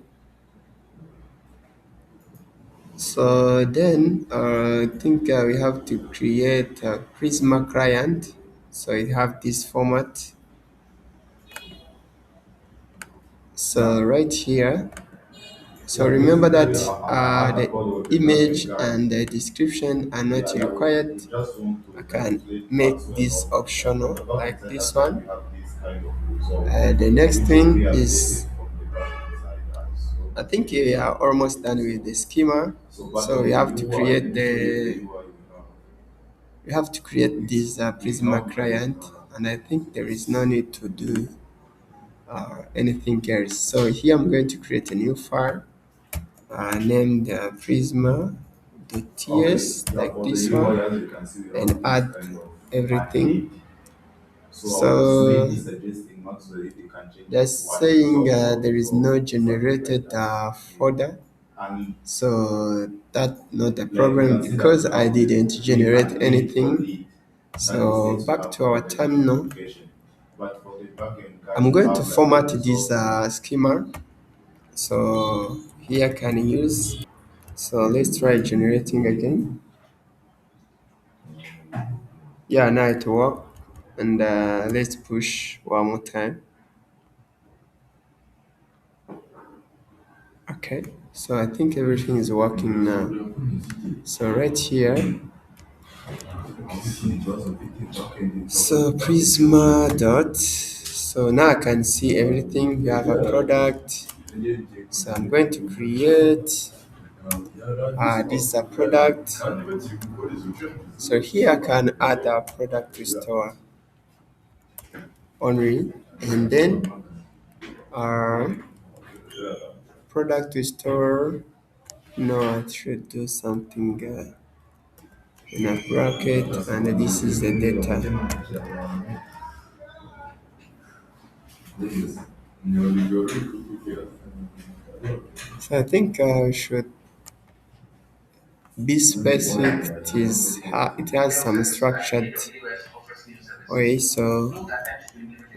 So then I think we have to create a Prisma client. So it have this format. So right here, So remember that the image and the description are not required. I can make this optional like this one. The next thing is, I think we are almost done with the schema. So we have to create this Prisma client, and I think there is no need to do anything else. So here I'm going to create a new file named Prisma.ts like this one, and add everything. So that's saying there is no generated folder. So that's not a problem because I didn't generate anything. So back to our terminal. I'm going to format this schema. So here I can use. So let's try generating again. Yeah, now it worked. And let's push one more time. Okay, so I think everything is working now. So right here, so Prisma dot. So now I can see everything. We have a product. So I'm going to create. This is a product. So here I can add a product restore only, and then our product restore. No, I should do something in a bracket, and this is the data. So I think I should be specific. It has some structured way. So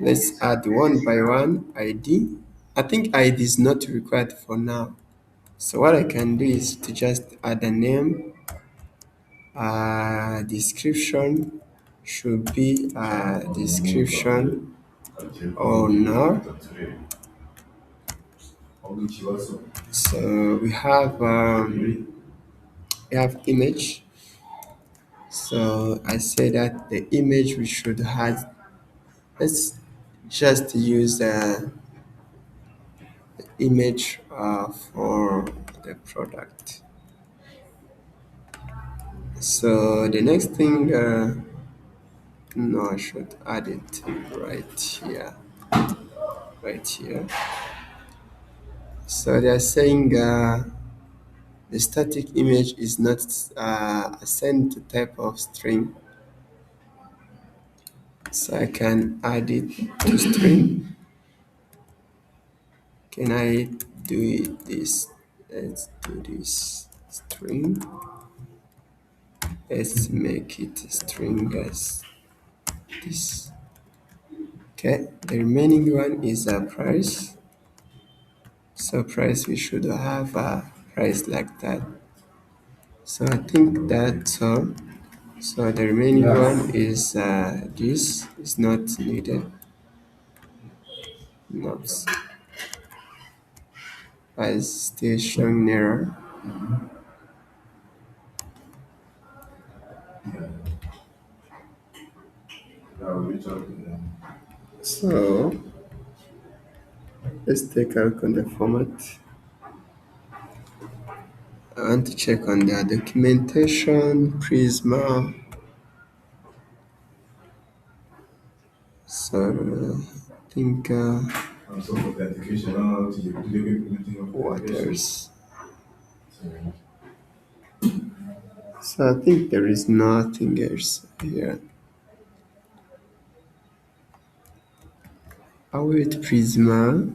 let's add one by one ID. I think ID is not required for now. So what I can do is to just add a name. Description should be a description or no. So we have image. So I say that the image we should have. Let's just use the image for the product. So the next thing, no, I should add it right here, right here. So they're saying the static image is not assigned to type of string. So I can add it to string. Can I do it this? Let's do this string. Let's make it a string as this. Okay, the remaining one is a price. So price, we should have a price like that. So I think that's all. So the remaining one is this is not needed. Not as still showing error. So let's take a look on the format. I want to check on the documentation, Prisma. So I think what else? So I think there is nothing else here. Await Prisma.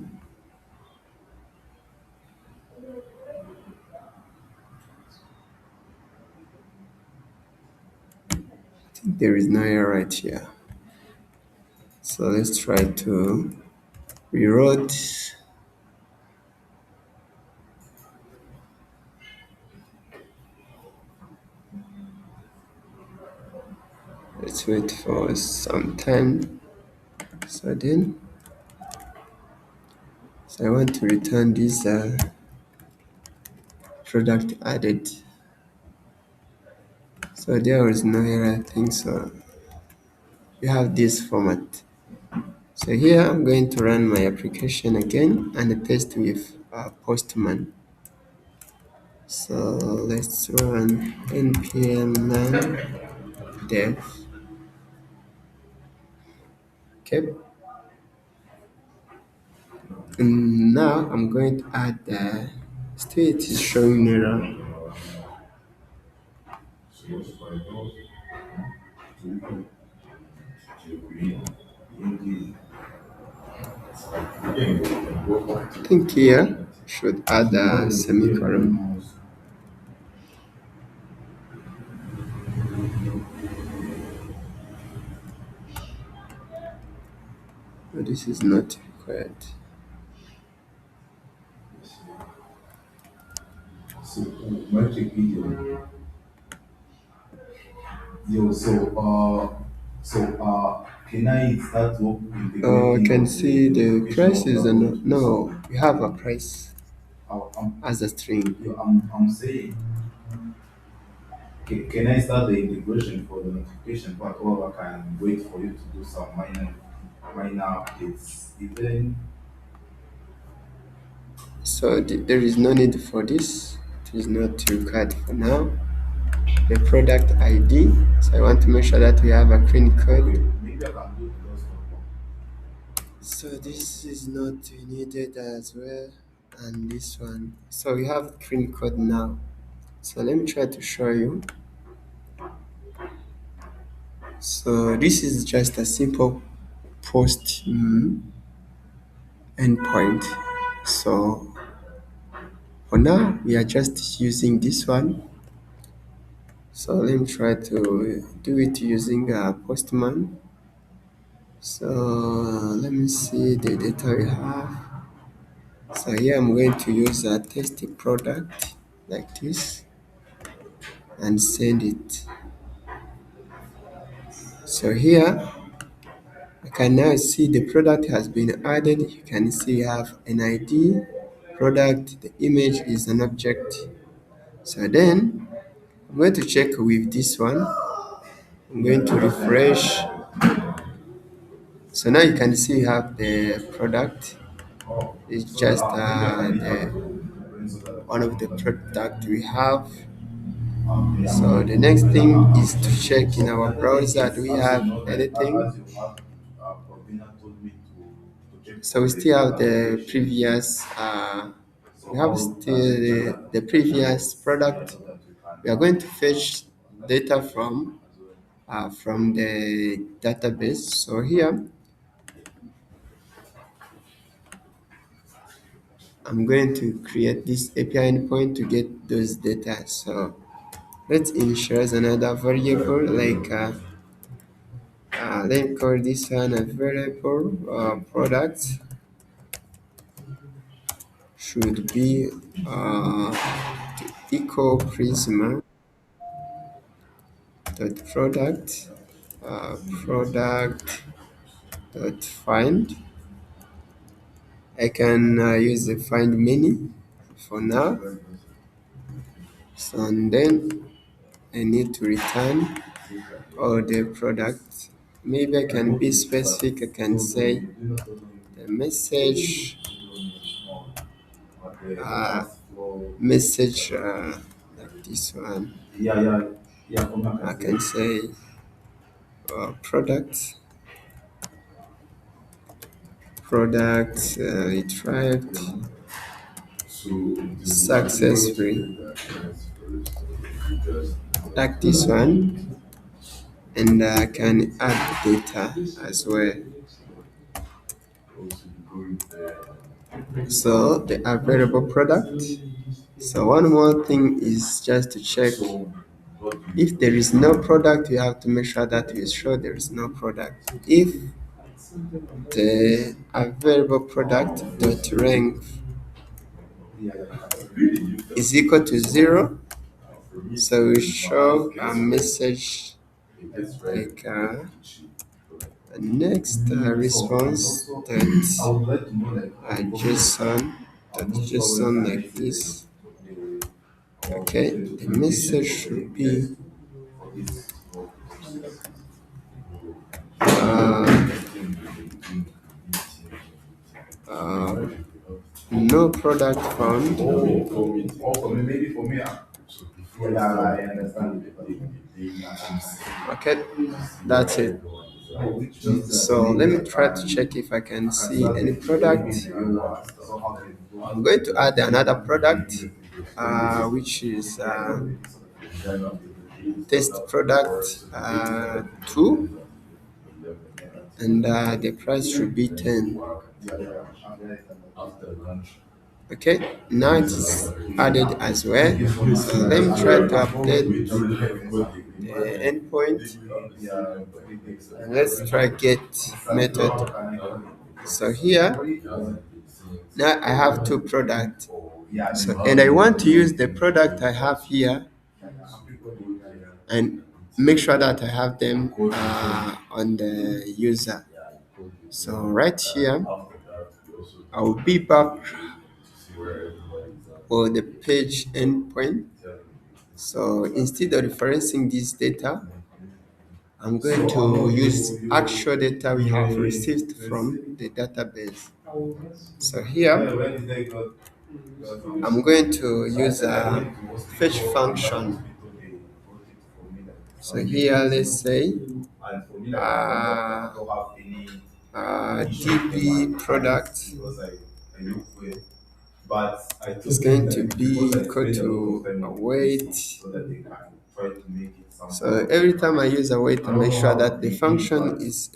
I think there is no error right here. So let's try to rewrite. Let's wait for some time. So I want to return this product added. So there is no error, I think so. You have this format. So here I'm going to run my application again and test with Postman. So let's run npm run dev. Okay. And now I'm going to add the still it is showing error. I think here should add a semicolon. But this is not required. Yo, can I start work Oh, I integrating can of see the the notification price of is that work? no, we have a price I'm, as a string. I'm saying, can I start the integration for the notification part, or I can wait for you to do some minor updates? Even So there is no need for this. It is not required for now. The product ID. So I want to make sure that we have a clean okay, code. maybe I can do the rest of work. So this is not needed as well. And this one. So we have clean code now. So let me try to show you. So this is just a simple post endpoint. So for now, we are just using this one. So let me try to do it using Postman. So let me see the data we have. So here I'm going to use a testing product like this and send it. So here I can now see the product has been added. You can see you have an ID, product, the image is an object. So then I'm going to check with this one. I'm going to refresh. So now you can see you have the product. It's just one of the product we have. So the next thing is to check in our browser, do we have anything? So we still have the previous, we have still the previous product. We are going to fetch data from the database. So here, I'm going to create this API endpoint to get those data. So let's initialize another variable like let me call this one a variable product should be to equal Prisma dot product dot find. I can use the find many for now. So and then I need to return all the products. Maybe I can be specific. I can say the uh, message like this one. I can say product retrieved successfully like this one, and I can add data as well. So the available product. So one more thing is just to check if there is no product, you have to make sure that you show there is no product. If the available product dot rank is equal to 0, so we show a message like next response dot JSON like this. Okay, the message should be uh, uh, no product found. Okay, that's it. So let me try to check if I can see any product. I'm going to add another product, which is test product 2, and the price should be 10. Okay, now it is added as well. So let me try to update the endpoint, and let's try get method. So here now I have two products. So and I want to use the product I have here and make sure that I have them on the user. So right here, I will be back for the page endpoint. So instead of referencing this data, I'm going to use actual data we have received from the database. So here, I'm going to use a fetch function. So here, let's say uh, DB product is going to be equal to await. So every time I use await, I make sure that the function is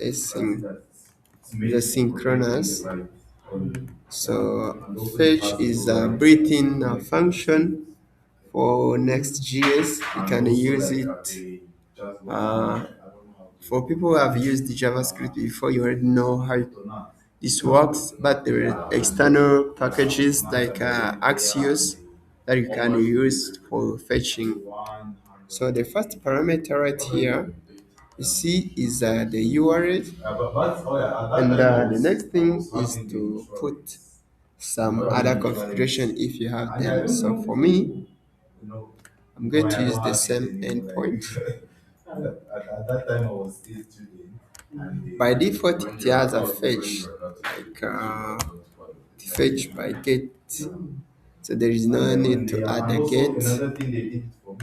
asynchronous. So fetch is a built-in function for Next.js. You can use it for people who have used the JavaScript before. You already know how this works, but there are external packages like Axios that you can use for fetching. So the first parameter right here you see is the URL, and the next thing is to put some other configuration if you have them. So for me, I'm going to use the same endpoint. By default, it has a fetch, like fetch by get. So there is no need to add a get.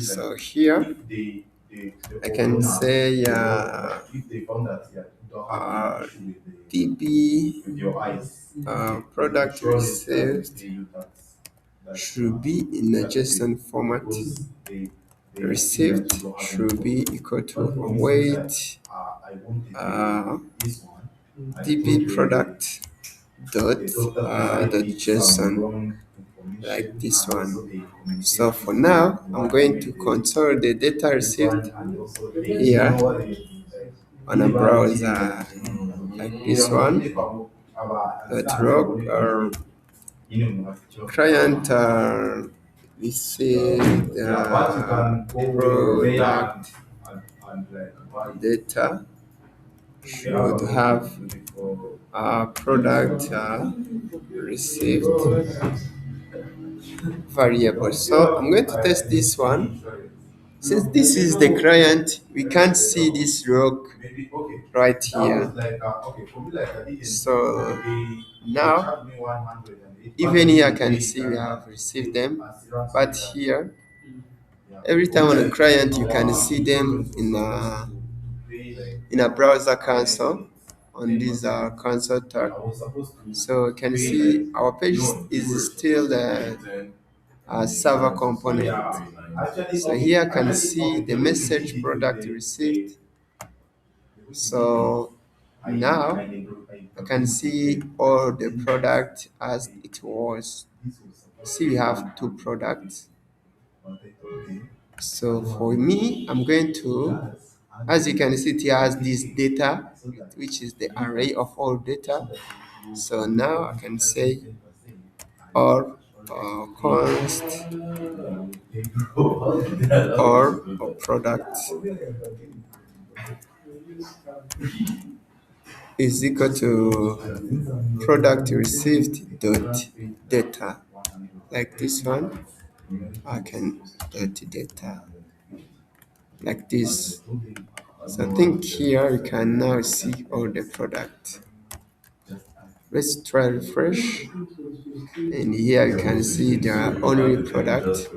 So here, I can say DB product received should be in a JSON format. Received should be equal to await DB product dot JSON, like this one. So for now, I'm going to console the data received here on a browser like this one. That rock or client received product data should have product received variable. So I'm going to test this one. Since this is the client, we can't see this rock right here. So now, even here I can see we have received them, but here, every time on a client, you can see them in a browser console on this console tab. So you can see our page is still a server component. So here I can see the message product received. So now I can see all the product as it was. See, we have two products. So for me, I'm going to, as you can see, it has this data, which is the array of all data. So now I can say or const or product is equal to product received dot data, like this one. I can get the data like this. So I think here you can now see all the product. Let's try refresh. And here you can see the only product.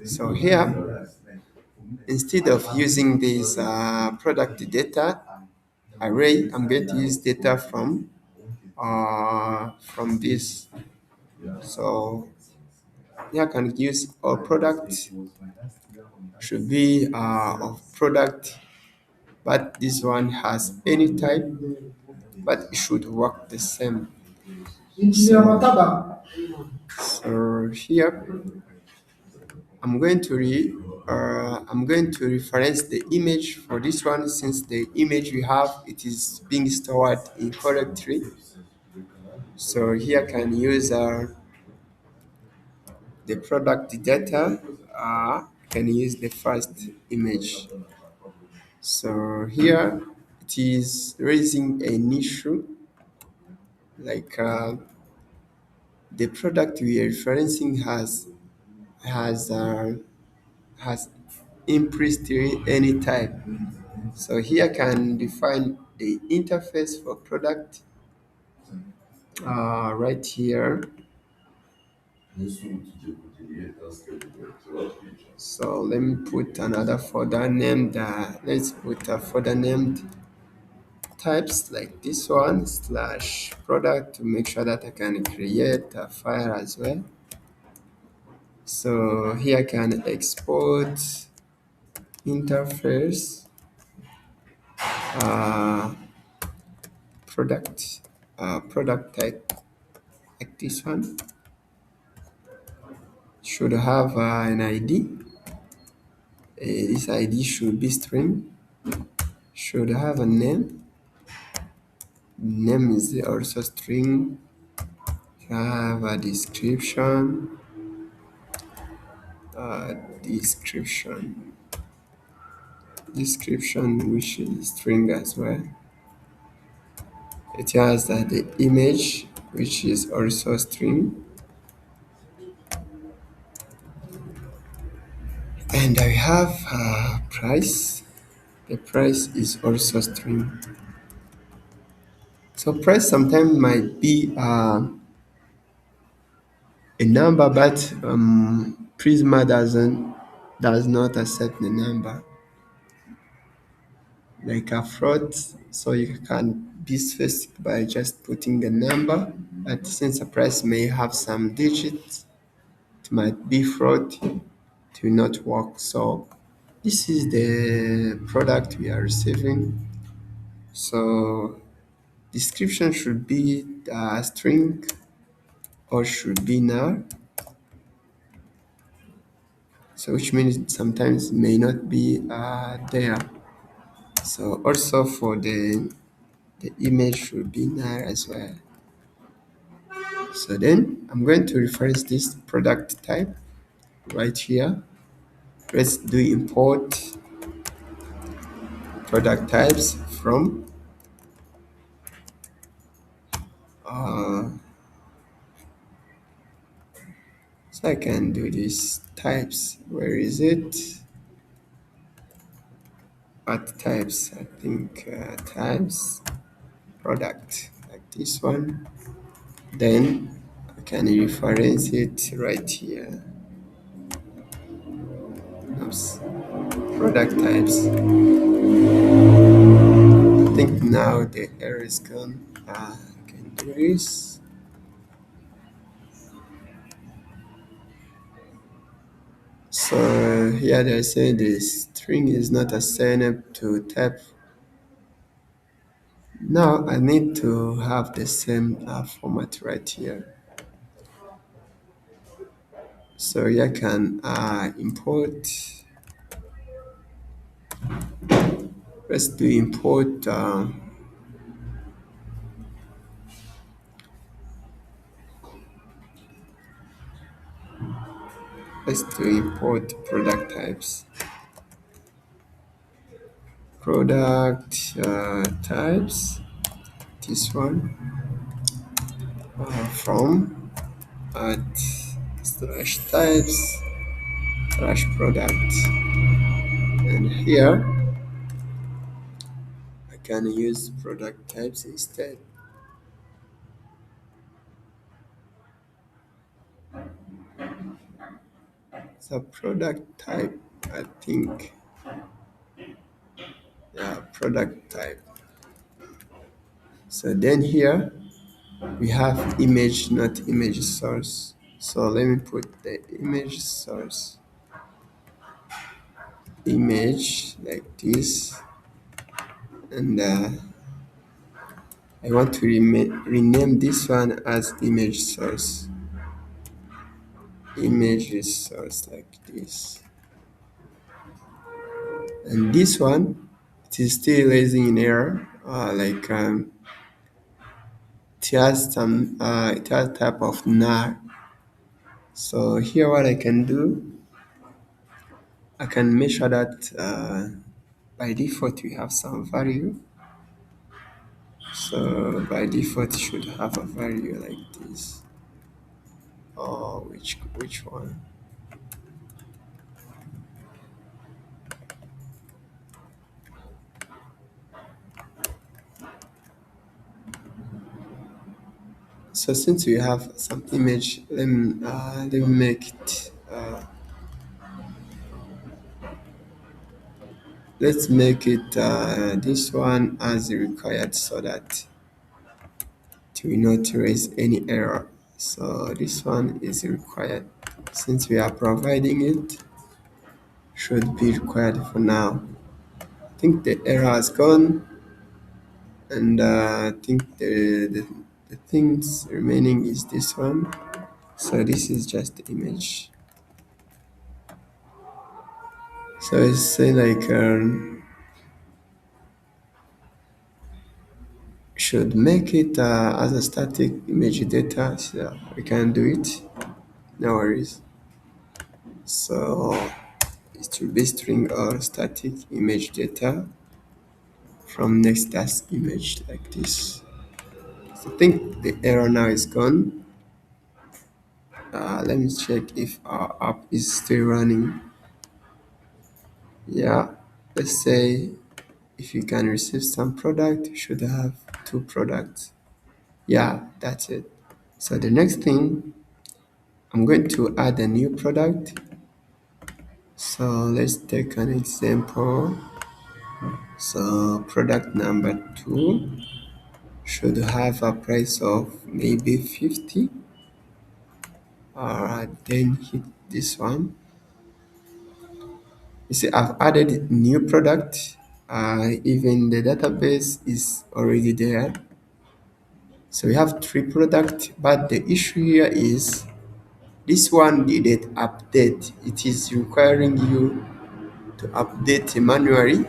So here, instead of using this product data array, I'm going to use data from this. So here I can use our product should be of product, but this one has any type, but it should work the same. So here I'm going to reference the image for this one since the image we have it is being stored incorrectly. So here I can use the product data. Can use the first image. So here it is raising an issue like the product we are referencing has uh, has implicitly any type. So here I can define the interface for product right here. So let me put another folder named, let's put a folder named types like this one slash product to make sure that I can create a file as well. So here I can export interface uh, product type like this one should have an ID. This ID should be string, should have a name. Name is also string. Have a description. Description. Description which is string as well. It has the image which is also string. And I have price. The price is also string. So price sometimes might be a number, but Prisma does not accept the number like a float. So you can be specific by just putting the number. But since a price may have some digits, it might be float. It will not work. So this is the product we are receiving. So description should be a string or should be null. So which means sometimes may not be there. So also for the image should be null as well. So then I'm going to reference this product type right here. Let's do import product types from so I can do this types. Where is it? At types, I think types product like this one. Then I can reference it right here. Oops. Product types. I think now the error is gone. I can do this. So here they say the string is not assigned to type. Now I need to have the same format right here. So here I can import. Let's do import. Let's do import product types. Product types. This one from at slash types slash product, and here I can use product types instead. So product type, I think, yeah, product type. So then here we have image, not image source. So let me put the image source image like this, and I want to rename this one as image source. Image source like this, and this one, it is still raising an error, it has type of nar. So here what I can do, I can make sure that by default we have some value. So by default it should have a value like this. Or which one? So since we have some image, let me make it. Let's make it this one as required so that it will not raise any error. So this one is required. Since we are providing it, should be required for now. I think the error has gone, and I think the things remaining is this one. So this is just the image. So it's say like should make it as a static image data. So we can do it. No worries. So it will be string or static image data from Next.js image like this. So I think the error now is gone. Let me check if our app is still running. Yeah, let's say if you can receive some product, you should have two products. Yeah, that's it. So the next thing, I'm going to add a new product. So let's take an example. So product number 2 should have a price of maybe 50. Alright, then hit this one. You see, I've added new product. Even the database is already there. So we have 3 products, but the issue here is this one didn't update. It is requiring you to update manually.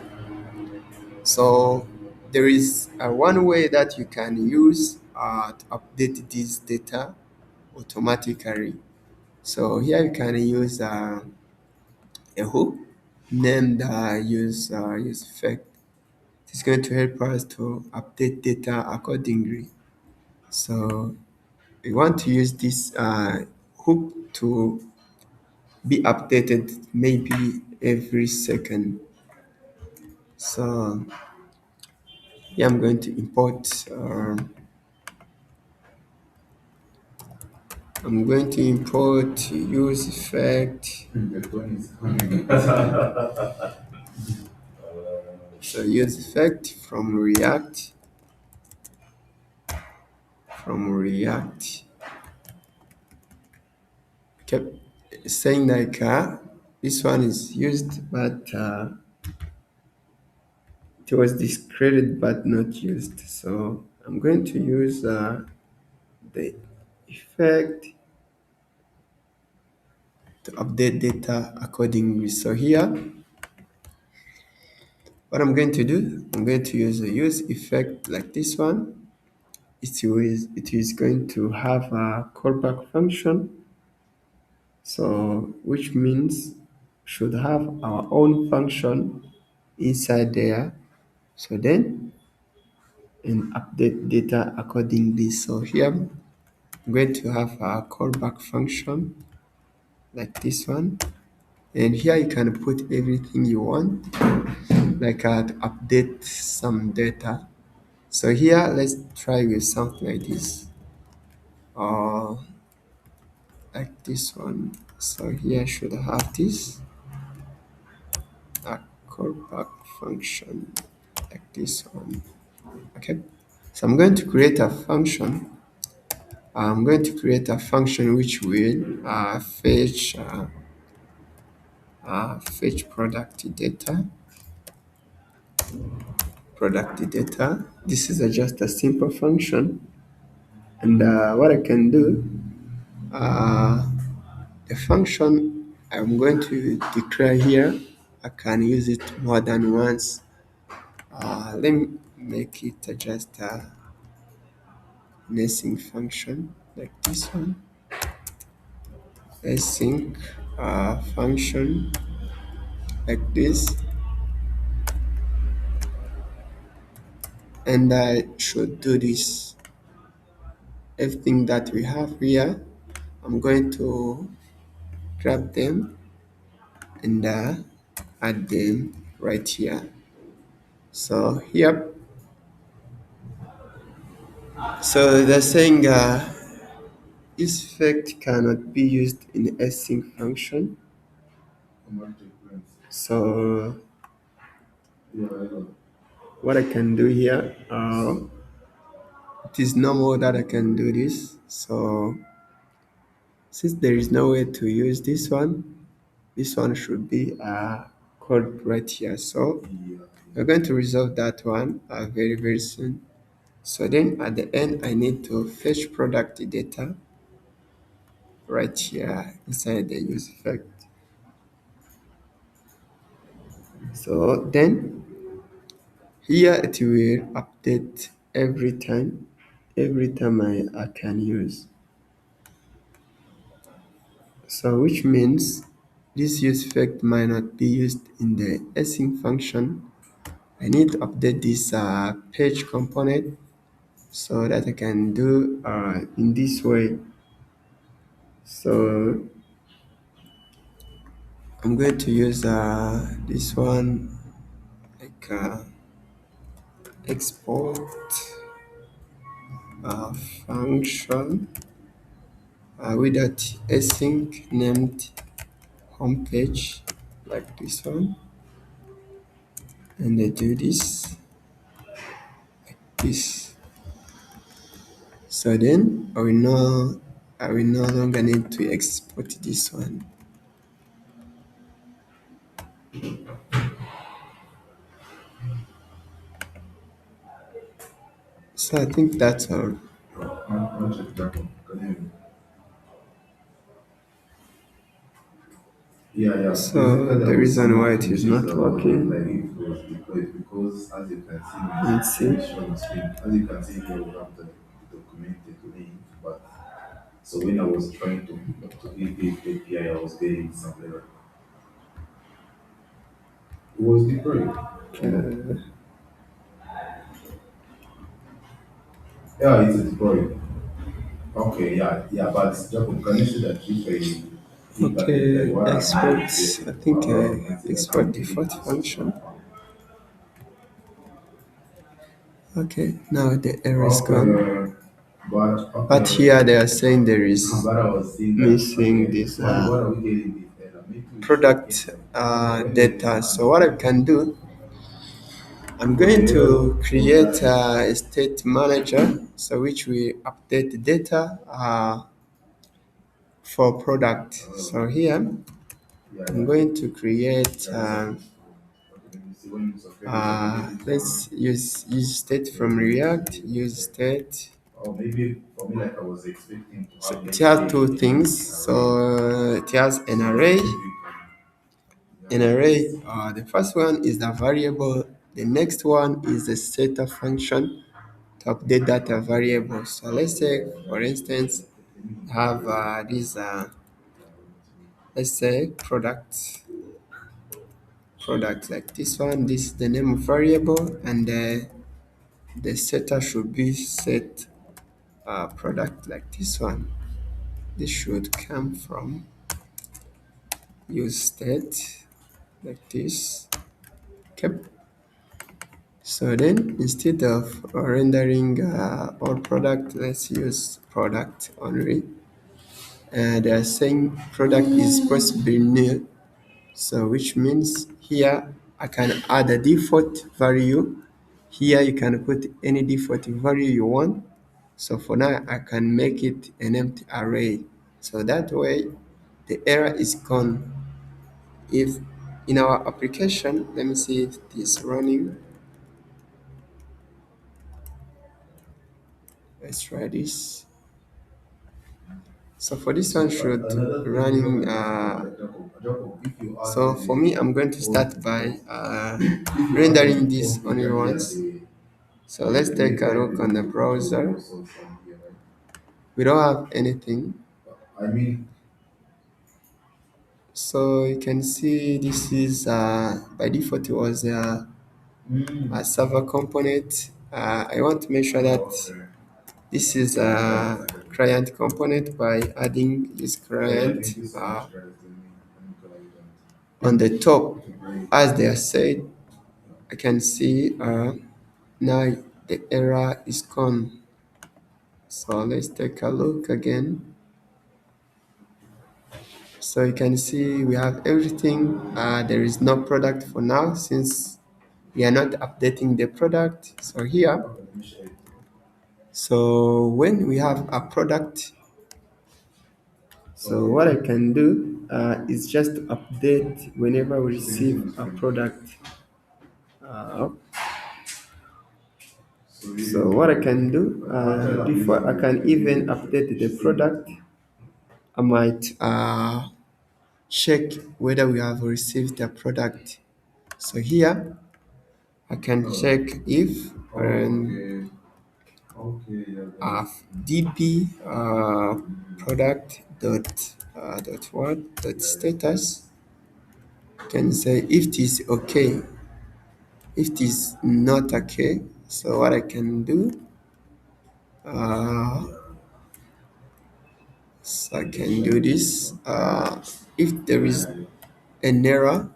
So there is one way that you can use to update this data automatically. So here you can use a hook named use effect. It's going to help us to update data accordingly. So we want to use this hook to be updated maybe every second. So here I'm going to import. I'm going to import use effect. So use effect from React. Kept saying like this one is used, but it was discredited but not used. So I'm going to use the effect to update data accordingly. So here, what I'm going to do, I'm going to use a use effect like this one. It is going to have a callback function. So which means should have our own function inside there. So then and update data accordingly. So here I'm going to have a callback function. like this one. And here you can put everything you want, like to update some data. So here, let's try with something like this, or like this one. So here should have this, a callback function, like this one. Okay. So I'm going to create a function. I'm going to create a function which will fetch product data. This is just a simple function, and what I can do, uh, the function I'm going to declare here, I can use it more than once. Let me make it just a async function like this one. Async function like this, and I should do this. Everything that we have here, I'm going to grab them and add them right here. So here, so they're saying this effect cannot be used in async function. So what I can do here, it is normal that I can do this. So since there is no way to use this one should be code right here. So we're going to resolve that one very, very soon. So then at the end, I need to fetch product data right here inside the use effect. So then here it will update every time I can use. So which means this use effect might not be used in the async function. I need to update this page component so that I can do in this way. So I'm going to use this one, like export function with that async named homepage, like this one, and I do this. So then I will no longer need to export this one. So I think that's all. So the reason why it is not working, let's see. So when I was trying to build the API, I was getting some error. It was deployed. Yeah, it's deployed. Okay, yeah, but Jacob, can you see that Okay, export. I think export default function. Okay, now the error is gone. But here they are saying there is missing this product data. So what I can do, I'm going to create a state manager, so which will update the data for product. So here I'm going to create let's use state from React. Use state. Or maybe for me, like I was expecting to So have it let's has two say things. So it has an array. An array. The first one is the variable. The next one is the setter function to update data variable. So let's say, for instance, have this. Let's say product like this one. This is the name of variable, and the setter should be set product like this one. This should come from use state like this. Okay. So then instead of rendering all product, let's use product only. And they are saying product is supposed to be new. So which means here I can add a default value. Here you can put any default value you want. So for now I can make it an empty array. So that way the error is gone. If in our application, let me see if it is running. Let's try this. So for this one should running. So for me, I'm going to start by rendering this only once. So let's take a look on the browser. We don't have anything. So you can see this is by default it was a server component. I want to make sure that this is a client component by adding this client on the top. As they are said, I can see now the error is gone. So let's take a look again. So you can see we have everything. There is no product for now since we are not updating the product. So here, so when we have a product, so what I can do is just update whenever we receive a product. Uh, so what I can do before I can even update the product, I might check whether we have received the product. So here I can check if dp product dot what dot status can say if it is okay. If it is not okay, so what I can do, uh, so I can do this. If there is an error,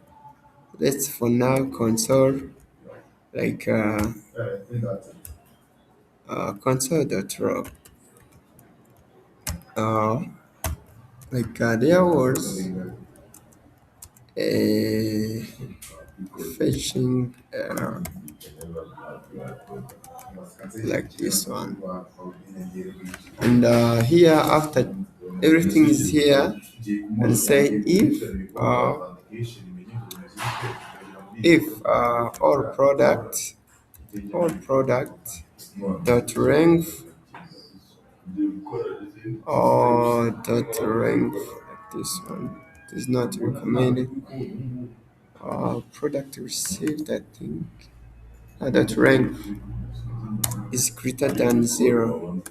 let's for now console like console.log. Uh, there was a fetching error like this one, and here after everything is here, and say if all product dot length or dot length like this one is not recommended. Product received, I think that rank is greater than 0.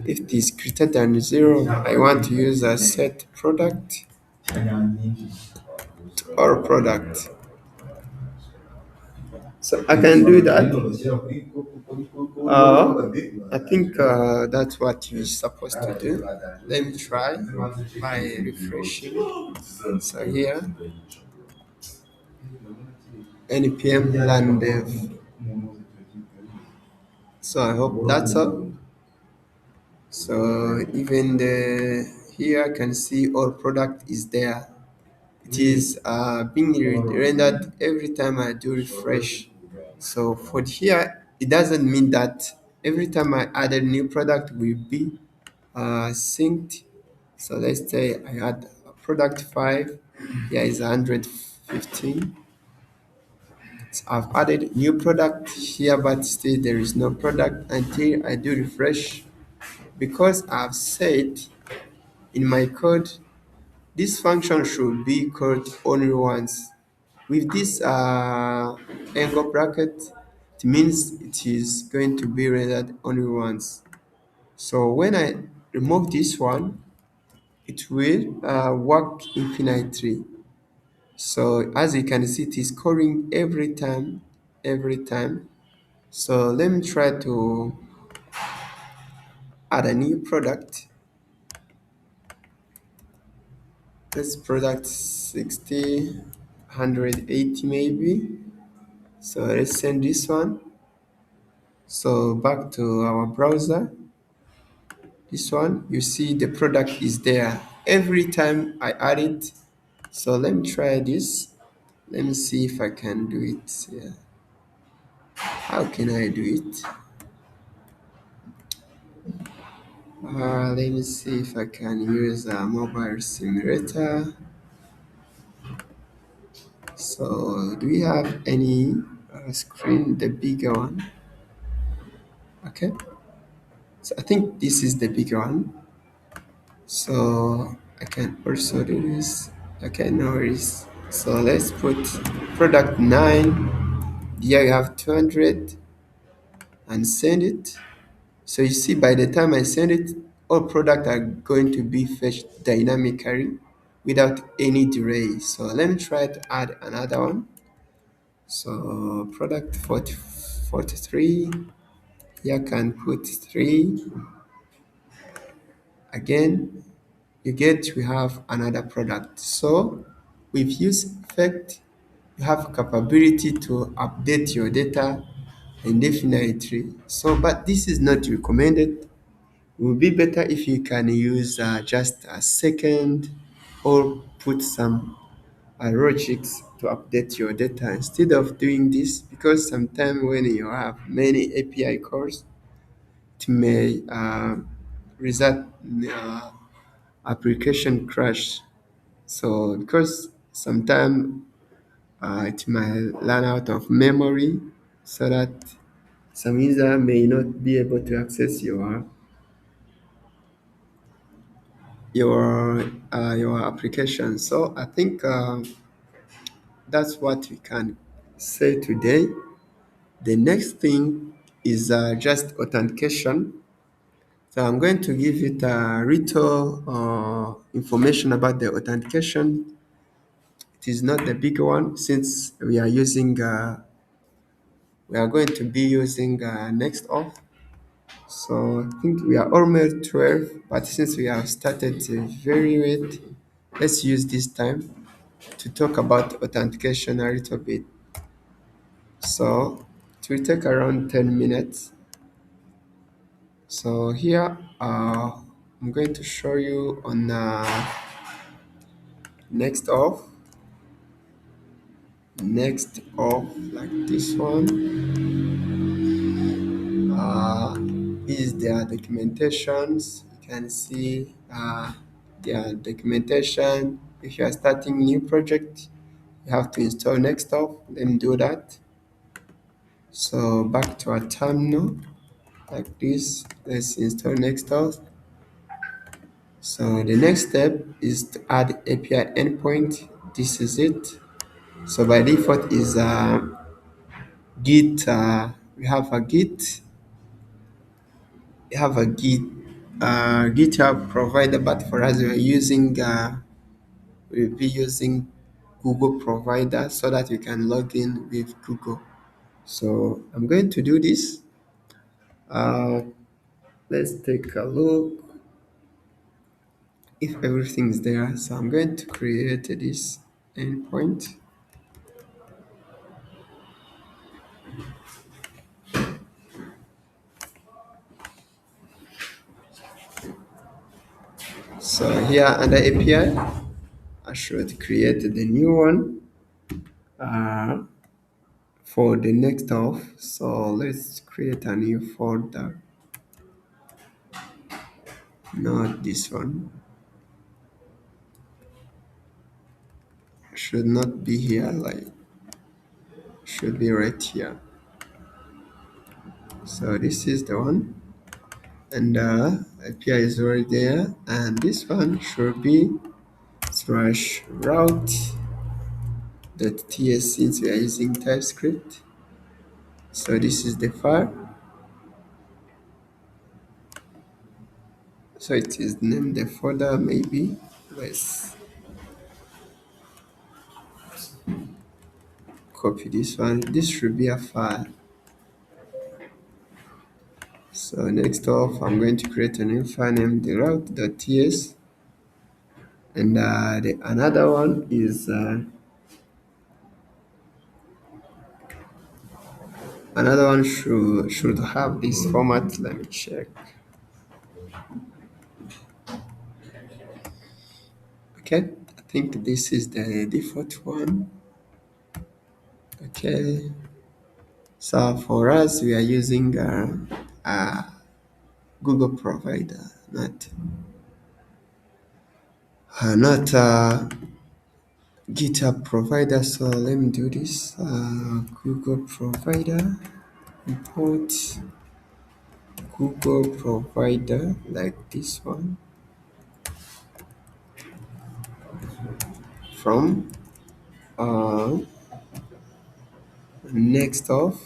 If it is greater than 0, I want to use a set product or product. So I can do that. I think that's what you're supposed to do. Let me try by refreshing. So here, npm land dev. So I hope that's up. So even here I can see all product is there. It is being rendered every time I do refresh. So for here, it doesn't mean that every time I add a new product will be synced. So let's say I add a product 5. Here is 115. So I've added new product here, but still there is no product until I do refresh, because I've said in my code this function should be called only once. With this angle bracket, it means it is going to be rendered only once. So when I remove this one, it will work infinitely. So as you can see, it is scoring every time, every time. So let me try to add a new product. Let's product 60, 180 maybe. So let's send this one. So back to our browser. This one, you see the product is there every time I add it. So let me try this. Let me see if I can do it. Yeah. How can I do it? Let me see if I can use a mobile simulator. So do we have any screen, the bigger one? Okay. So I think this is the bigger one. So I can also do this. Okay, no worries. So let's put product 9. Here you have 200 and send it. So you see, by the time I send it, all products are going to be fetched dynamically without any delay. So let me try to add another one. So product 40, 43. Here can put 3. Again, you get we have another product. So with use effect, you have capability to update your data indefinitely. So, but this is not recommended. It would be better if you can use just a second or put some logics to update your data instead of doing this, because sometimes when you have many API calls, it may result in application crash. So because sometimes it might run out of memory, so that some user may not be able to access your application. So I think that's what we can say today. The next thing is just authentication. So I'm going to give it a little information about the authentication. It is not the big one, since we are going to be using NextAuth. So I think we are almost 12, but since we have started very late, let's use this time to talk about authentication a little bit. So it will take around 10 minutes. So here I'm going to show you on next off like this one. Is their documentations. You can see their documentation. If you are starting new project, you have to install NextOff. Let me do that. So back to our terminal like this. Let's install NextOff. So the next step is to add API endpoint. This is it. So by default is Git. We have a Git. We have a GitHub provider, but for us we'll be using Google provider so that we can log in with Google. So I'm going to do this. Uh, let's take a look if everything is there. So I'm going to create this endpoint. So here under API, I should create the new one uh, for the next off. So let's create a new folder, not this one. Should not be here, like should be right here. So this is the one, and API is already there, and this one should be /route.ts since we are using TypeScript. So this is the file. So it is named the folder maybe. Let's copy this one. This should be a file. So next off, I'm going to create a new file named the route.ts. And another one is another one should have this format. Let me check. Okay, I think this is the default one. Okay, so for us, we are using Google provider, not GitHub provider. So let me do this. Google provider, import Google provider like this one from uh, NextAuth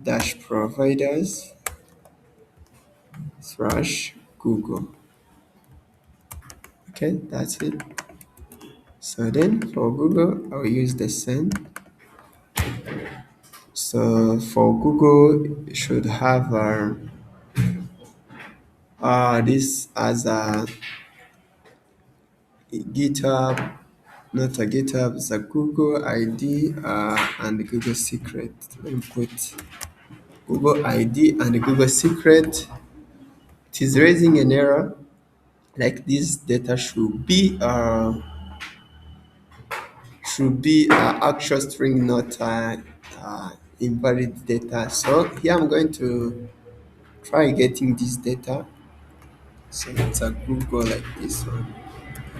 dash providers slash Google. Okay, that's it. So then for Google, I'll use the same. So for Google, it should have this as a GitHub, not a GitHub, it's a Google ID and Google secret. Let me put Google ID and Google secret. It is raising an error like this data should be actual string, not invalid data. So here I'm going to try getting this data. So it's a Google like this one,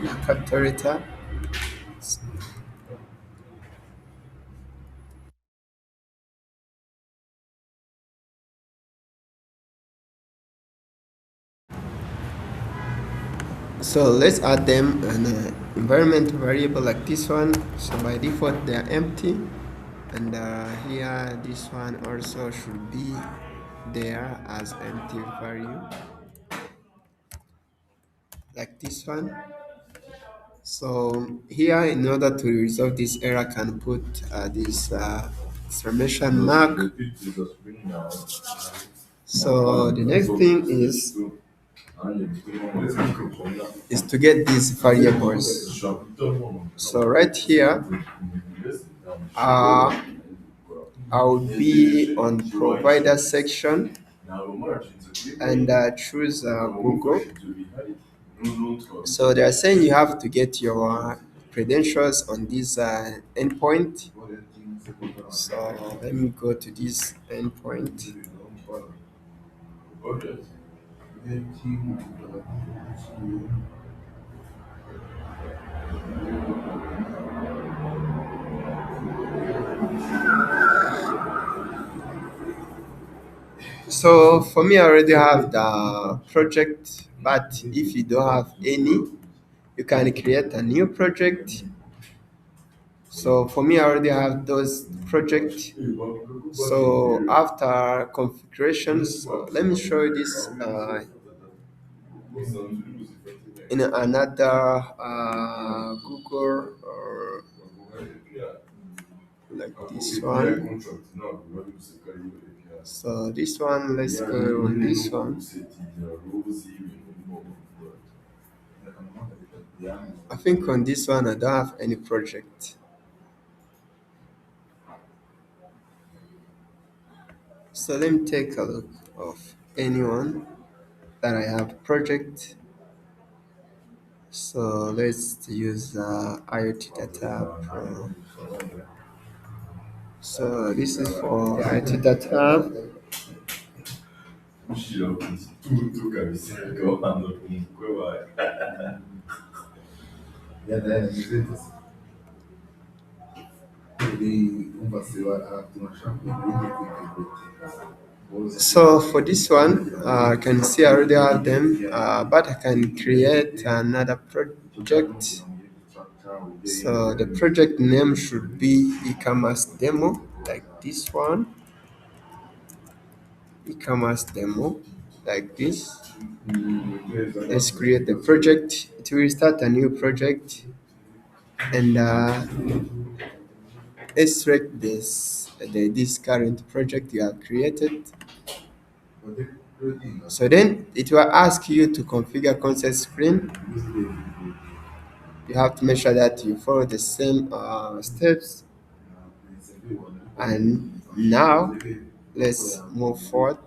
a capital letter. So let's add them an environment variable like this one. So by default they are empty, and here this one also should be there as empty value like this one. So here, in order to resolve this error, I can put this exclamation mark. So the next thing is to get these variables. So right here, uh, I'll be on provider section and choose Google. So they are saying you have to get your credentials on this endpoint. So let me go to this endpoint. So for me, I already have the project, but if you don't have any, you can create a new project. So for me, I already have those projects. So after configurations, so let me show you this in another Google or like this one. So this one, let's go on this one. I think on this one I don't have any project. So let me take a look of anyone that I have project. So let's use IoT data pro. So this is for IoT data. So for this one, I can see I already have them, but I can create another project. So the project name should be e-commerce demo, like this one, e-commerce demo, like this. Let's create the project. It will start a new project, and extract this current project you have created. So then it will ask you to configure consent screen. You have to make sure that you follow the same steps. And now let's move forward.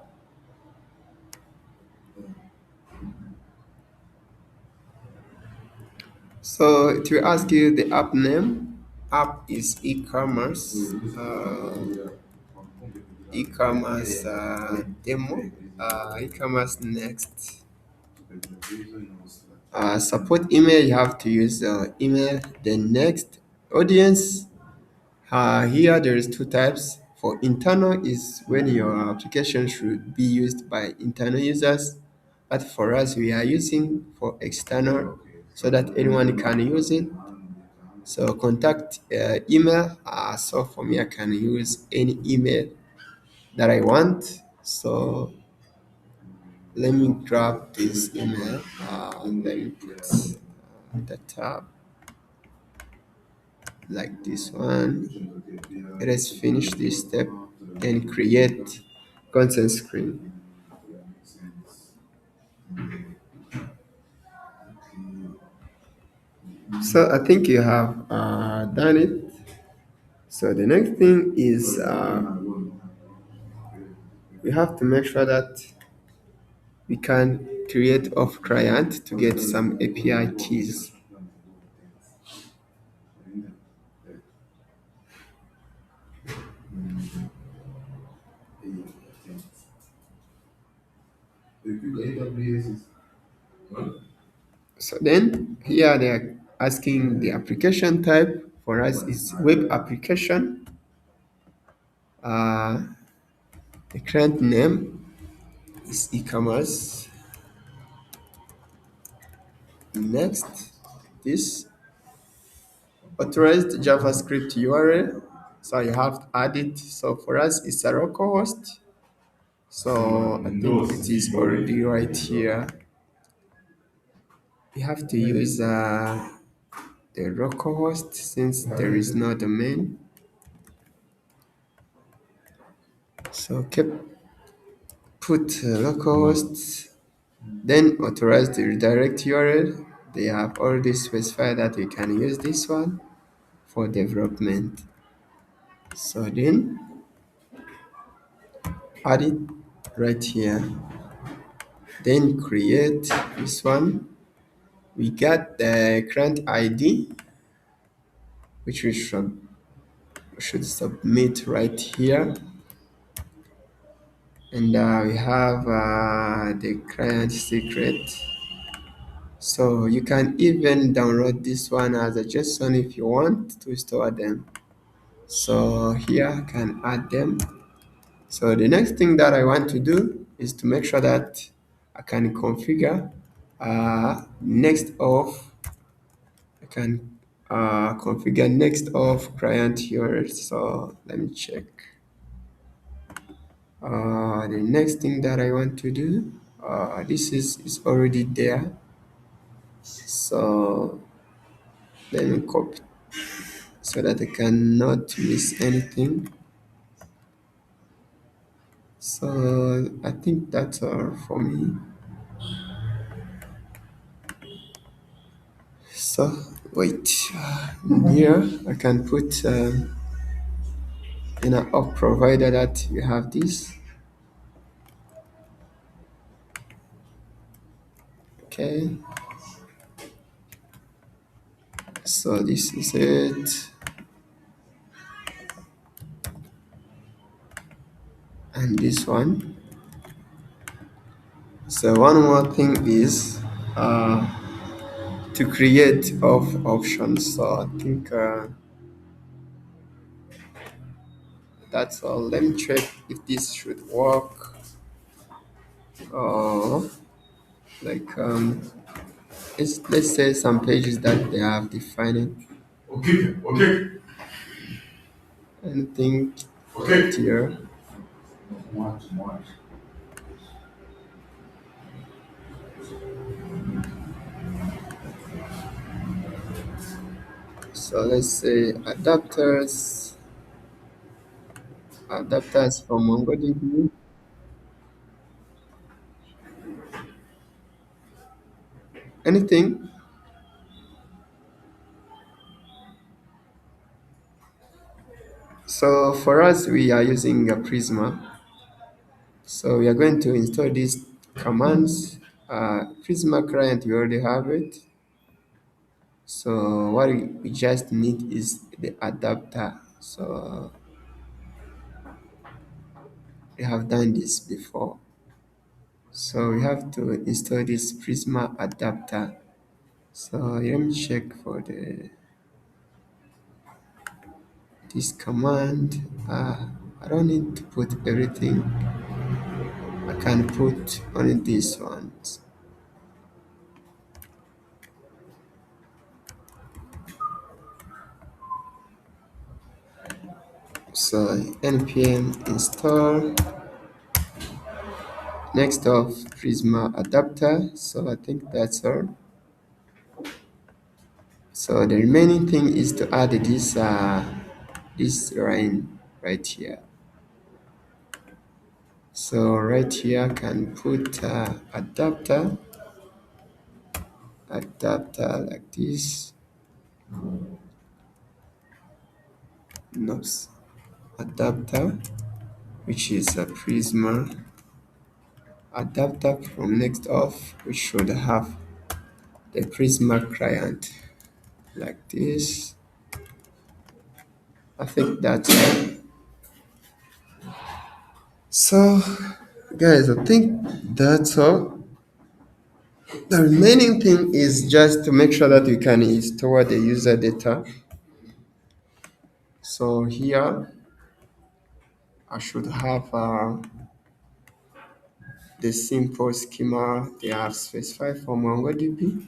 So it will ask you the app name. App is e-commerce. E-commerce demo. E-commerce next. Support email. You have to use email. Then next audience. Here there is two types. For internal is when your application should be used by internal users, but for us we are using for external so that anyone can use it. So contact email. So for me, I can use any email that I want. So let me grab this email. Let me put the tab like this one. Let's finish this step and create consent screen. So I think you have done it. So the next thing is we have to make sure that we can create off client to get some API keys. So then here they are asking the application type. For us, it's web application. Uh, the client name is e-commerce. Next, this authorized JavaScript URL. So you have to add it. So for us, it's a localhost. So I think it is already right here. You have to use the localhost since there is no domain. So keep put localhost, then authorize the redirect URL. They have already specified that we can use this one for development. So then add it right here. Then create this one. We got the current ID, which we should submit right here. And we have the client secret. So you can even download this one as a JSON if you want to store them. So here I can add them. So the next thing that I want to do is to make sure that I can configure NextAuth. I can configure NextAuth client URL. So let me check. The next thing that I want to do, this is already there. So let me copy so that I cannot miss anything. So I think that's all for me. So wait, here I can put in an app provider that you have this. Okay, so this is it. And this one. So one more thing is to create off options. So I think that's all. Let me check if this should work. Oh, like let's say some pages that they have defined Okay, okay, anything right okay. here. Watch, watch. So let's say adapters, adapters from MongoDB. Anything? So for us, we are using a Prisma. So we are going to install these commands. Prisma client, we already have it. So what we just need is the adapter. So we have done this before. So we have to install this Prisma adapter. So let me check for the this command. I don't need to put everything. I can put only these ones. So npm install NextAuth Prisma adapter. So I think that's all. So the remaining thing is to add this line right here. So right here I can put adapter like this. Nope. Adapter, which is a Prisma adapter from NextAuth, which should have the Prisma client like this. I think that's all. So, guys, I think that's all. The remaining thing is just to make sure that we can store the user data. So here, I should have the simple schema they have specified for MongoDB.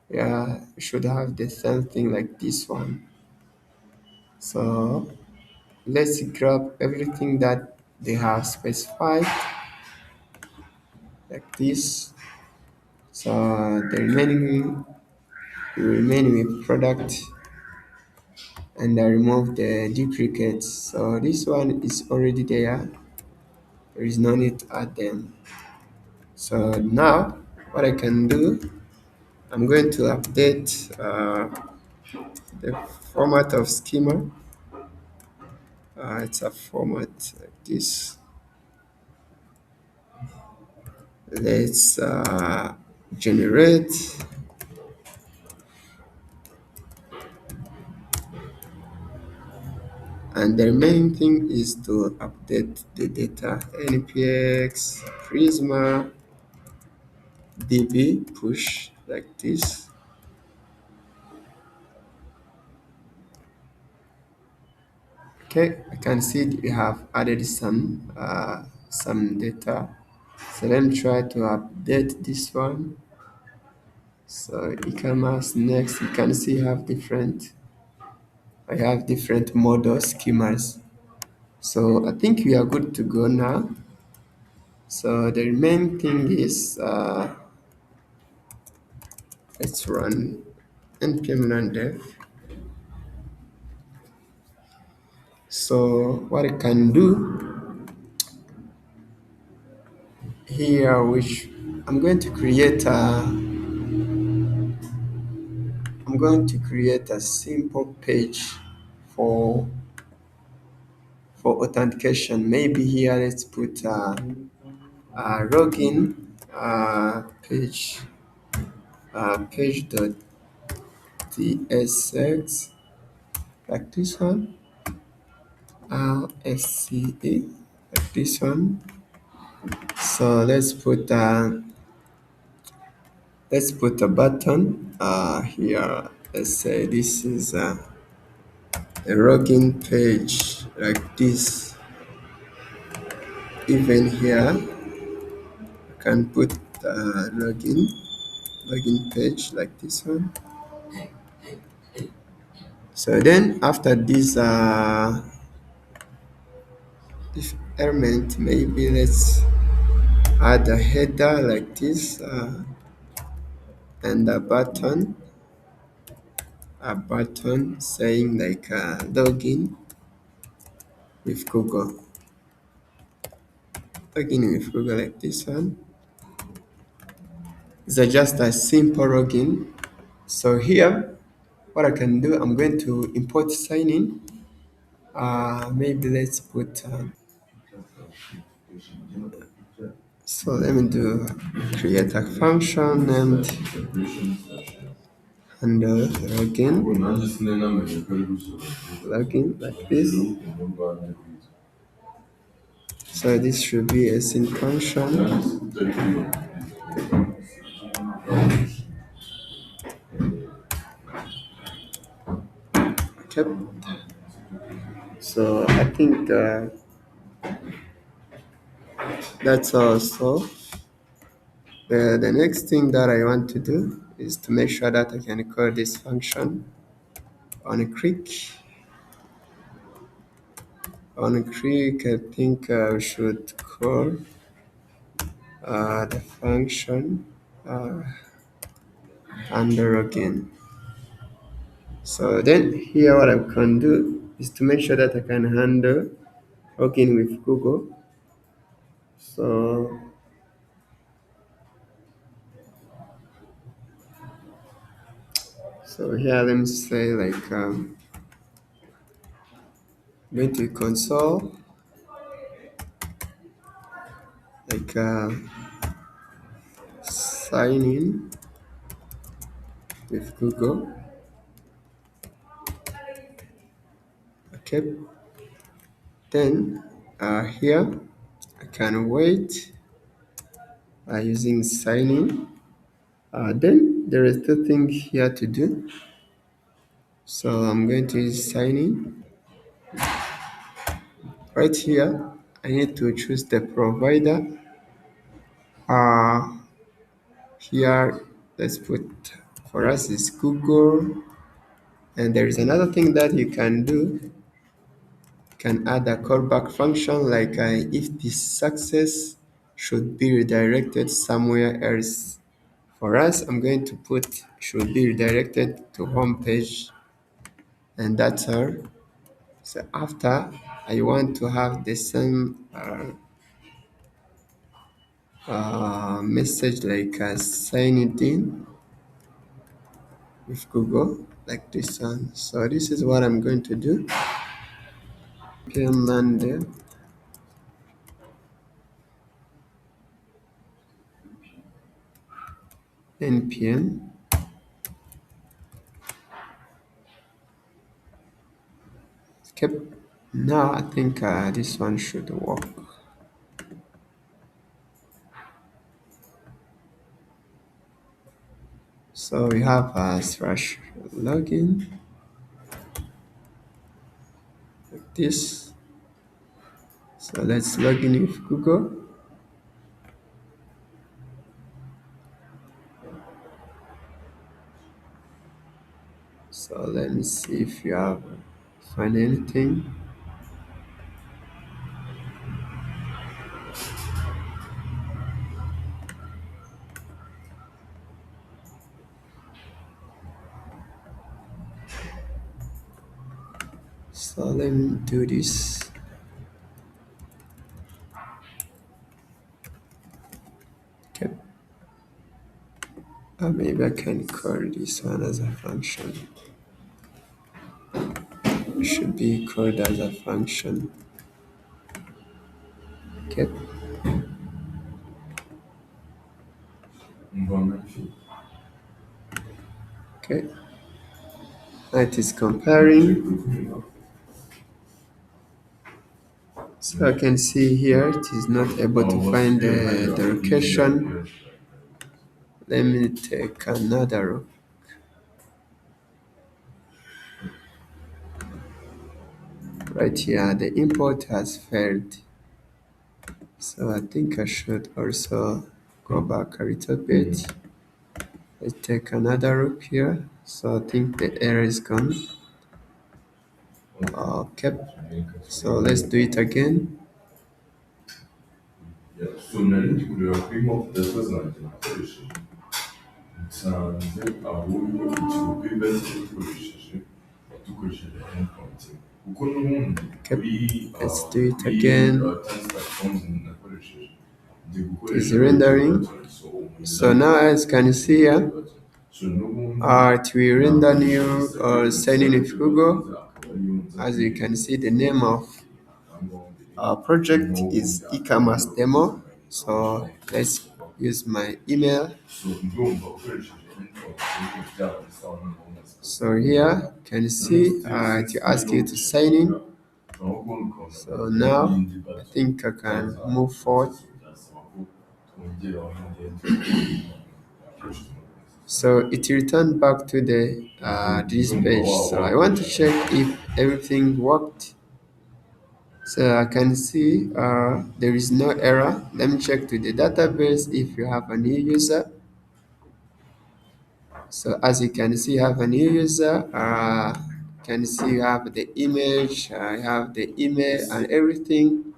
Yeah, we should have the same thing like this one. So let's grab everything that they have specified like this. So the remaining with product, and I remove the duplicates. So this one is already there. There is no need to add them. So now what I can do, I'm going to update the format of schema. It's a format like this. Let's generate, and the main thing is to update the data. npx prisma db push like this. Okay, I can see we have added some data. So let me try to update this one. So e-commerce next, you can see I have different model schemas. So I think we are good to go now. So the main thing is let's run npm run dev. So what I can do here, which I'm going to create a simple page for authentication. Maybe here let's put a login page.tsx like this one, RSCA like this one. So let's put a button here. Let's say this is a login page like this. Even here I can put login page like this one. So then after this element, maybe let's add a header like this, and a button saying like login with Google. Login with Google like this one. It's just a simple login. So here, what I can do, I'm going to import sign-in. Maybe let's put, so let me do create a function named handle login like this. So this should be a sync function. Okay. So I think that's also the next thing that I want to do is to make sure that I can call this function on a click. On a click, I think I should call the function under again. So then here what I can do is to make sure that I can handle login with Google. So here let me say like going to console like sign in with Google. Okay. Then here I can wait using sign in. Then there is two things here to do. So I'm going to use sign in. Right here, I need to choose the provider. Here, let's put for us is Google. And there is another thing that you can do. You can add a callback function like if this success should be redirected somewhere else. For us, I'm going to put should be redirected to home page, and that's all. So after I want to have the same message like sign it in with Google like this one. So this is what I'm going to do. PM Monday. NPM. Okay. Now I think this one should work. So we have slash login like this. So let's log in with Google. So let me see if you have find anything. So let me do this. Okay. Maybe I can call this one as a function. It should be called as a function. Okay. Okay. Now it is comparing. So I can see here it is not able to find the location. Let me take another look. Right here, the import has failed. So I think I should also go back a little bit. Let's take another look here. So I think the error is gone. Okay. So let's do it again. So nari kureba kuri mock data zanjye nakoresheje nsanze ahubwo ikintu kuri base dukoresheje endpointing kuko n'ubundi kuri Let's do it again. test platforms nakoresheje ndi Is gukoresha rendering. so So now as you can see here, So no one it will render new sign in with Google. As you can see, the name of our project is e-commerce demo. So let's use my email. So here you can see it will ask you to sign in. So now I think I can move forward. So it returned back to the this page. So I want to check if everything worked. So I can see there is no error. Let me check to the database if you have a new user. So as you can see, you have a new user. Can see you have the image, you have the email and everything.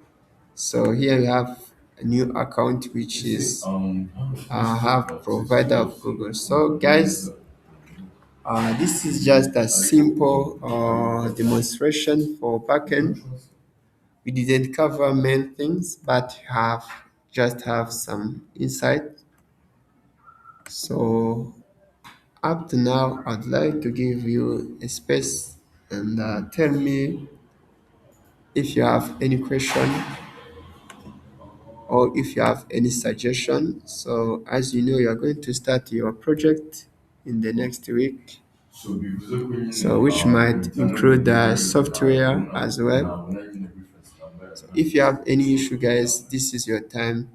So here you have a new account which is have provider of Google. So guys, this is just a simple demonstration for backend. We didn't cover main things, but have just have some insight. So up to now, I'd like to give you a space and tell me if you have any question or if you have any suggestion. So as you know, you are going to start your project in the next week. So which might include software as well. So if you have any issue, guys, this is your time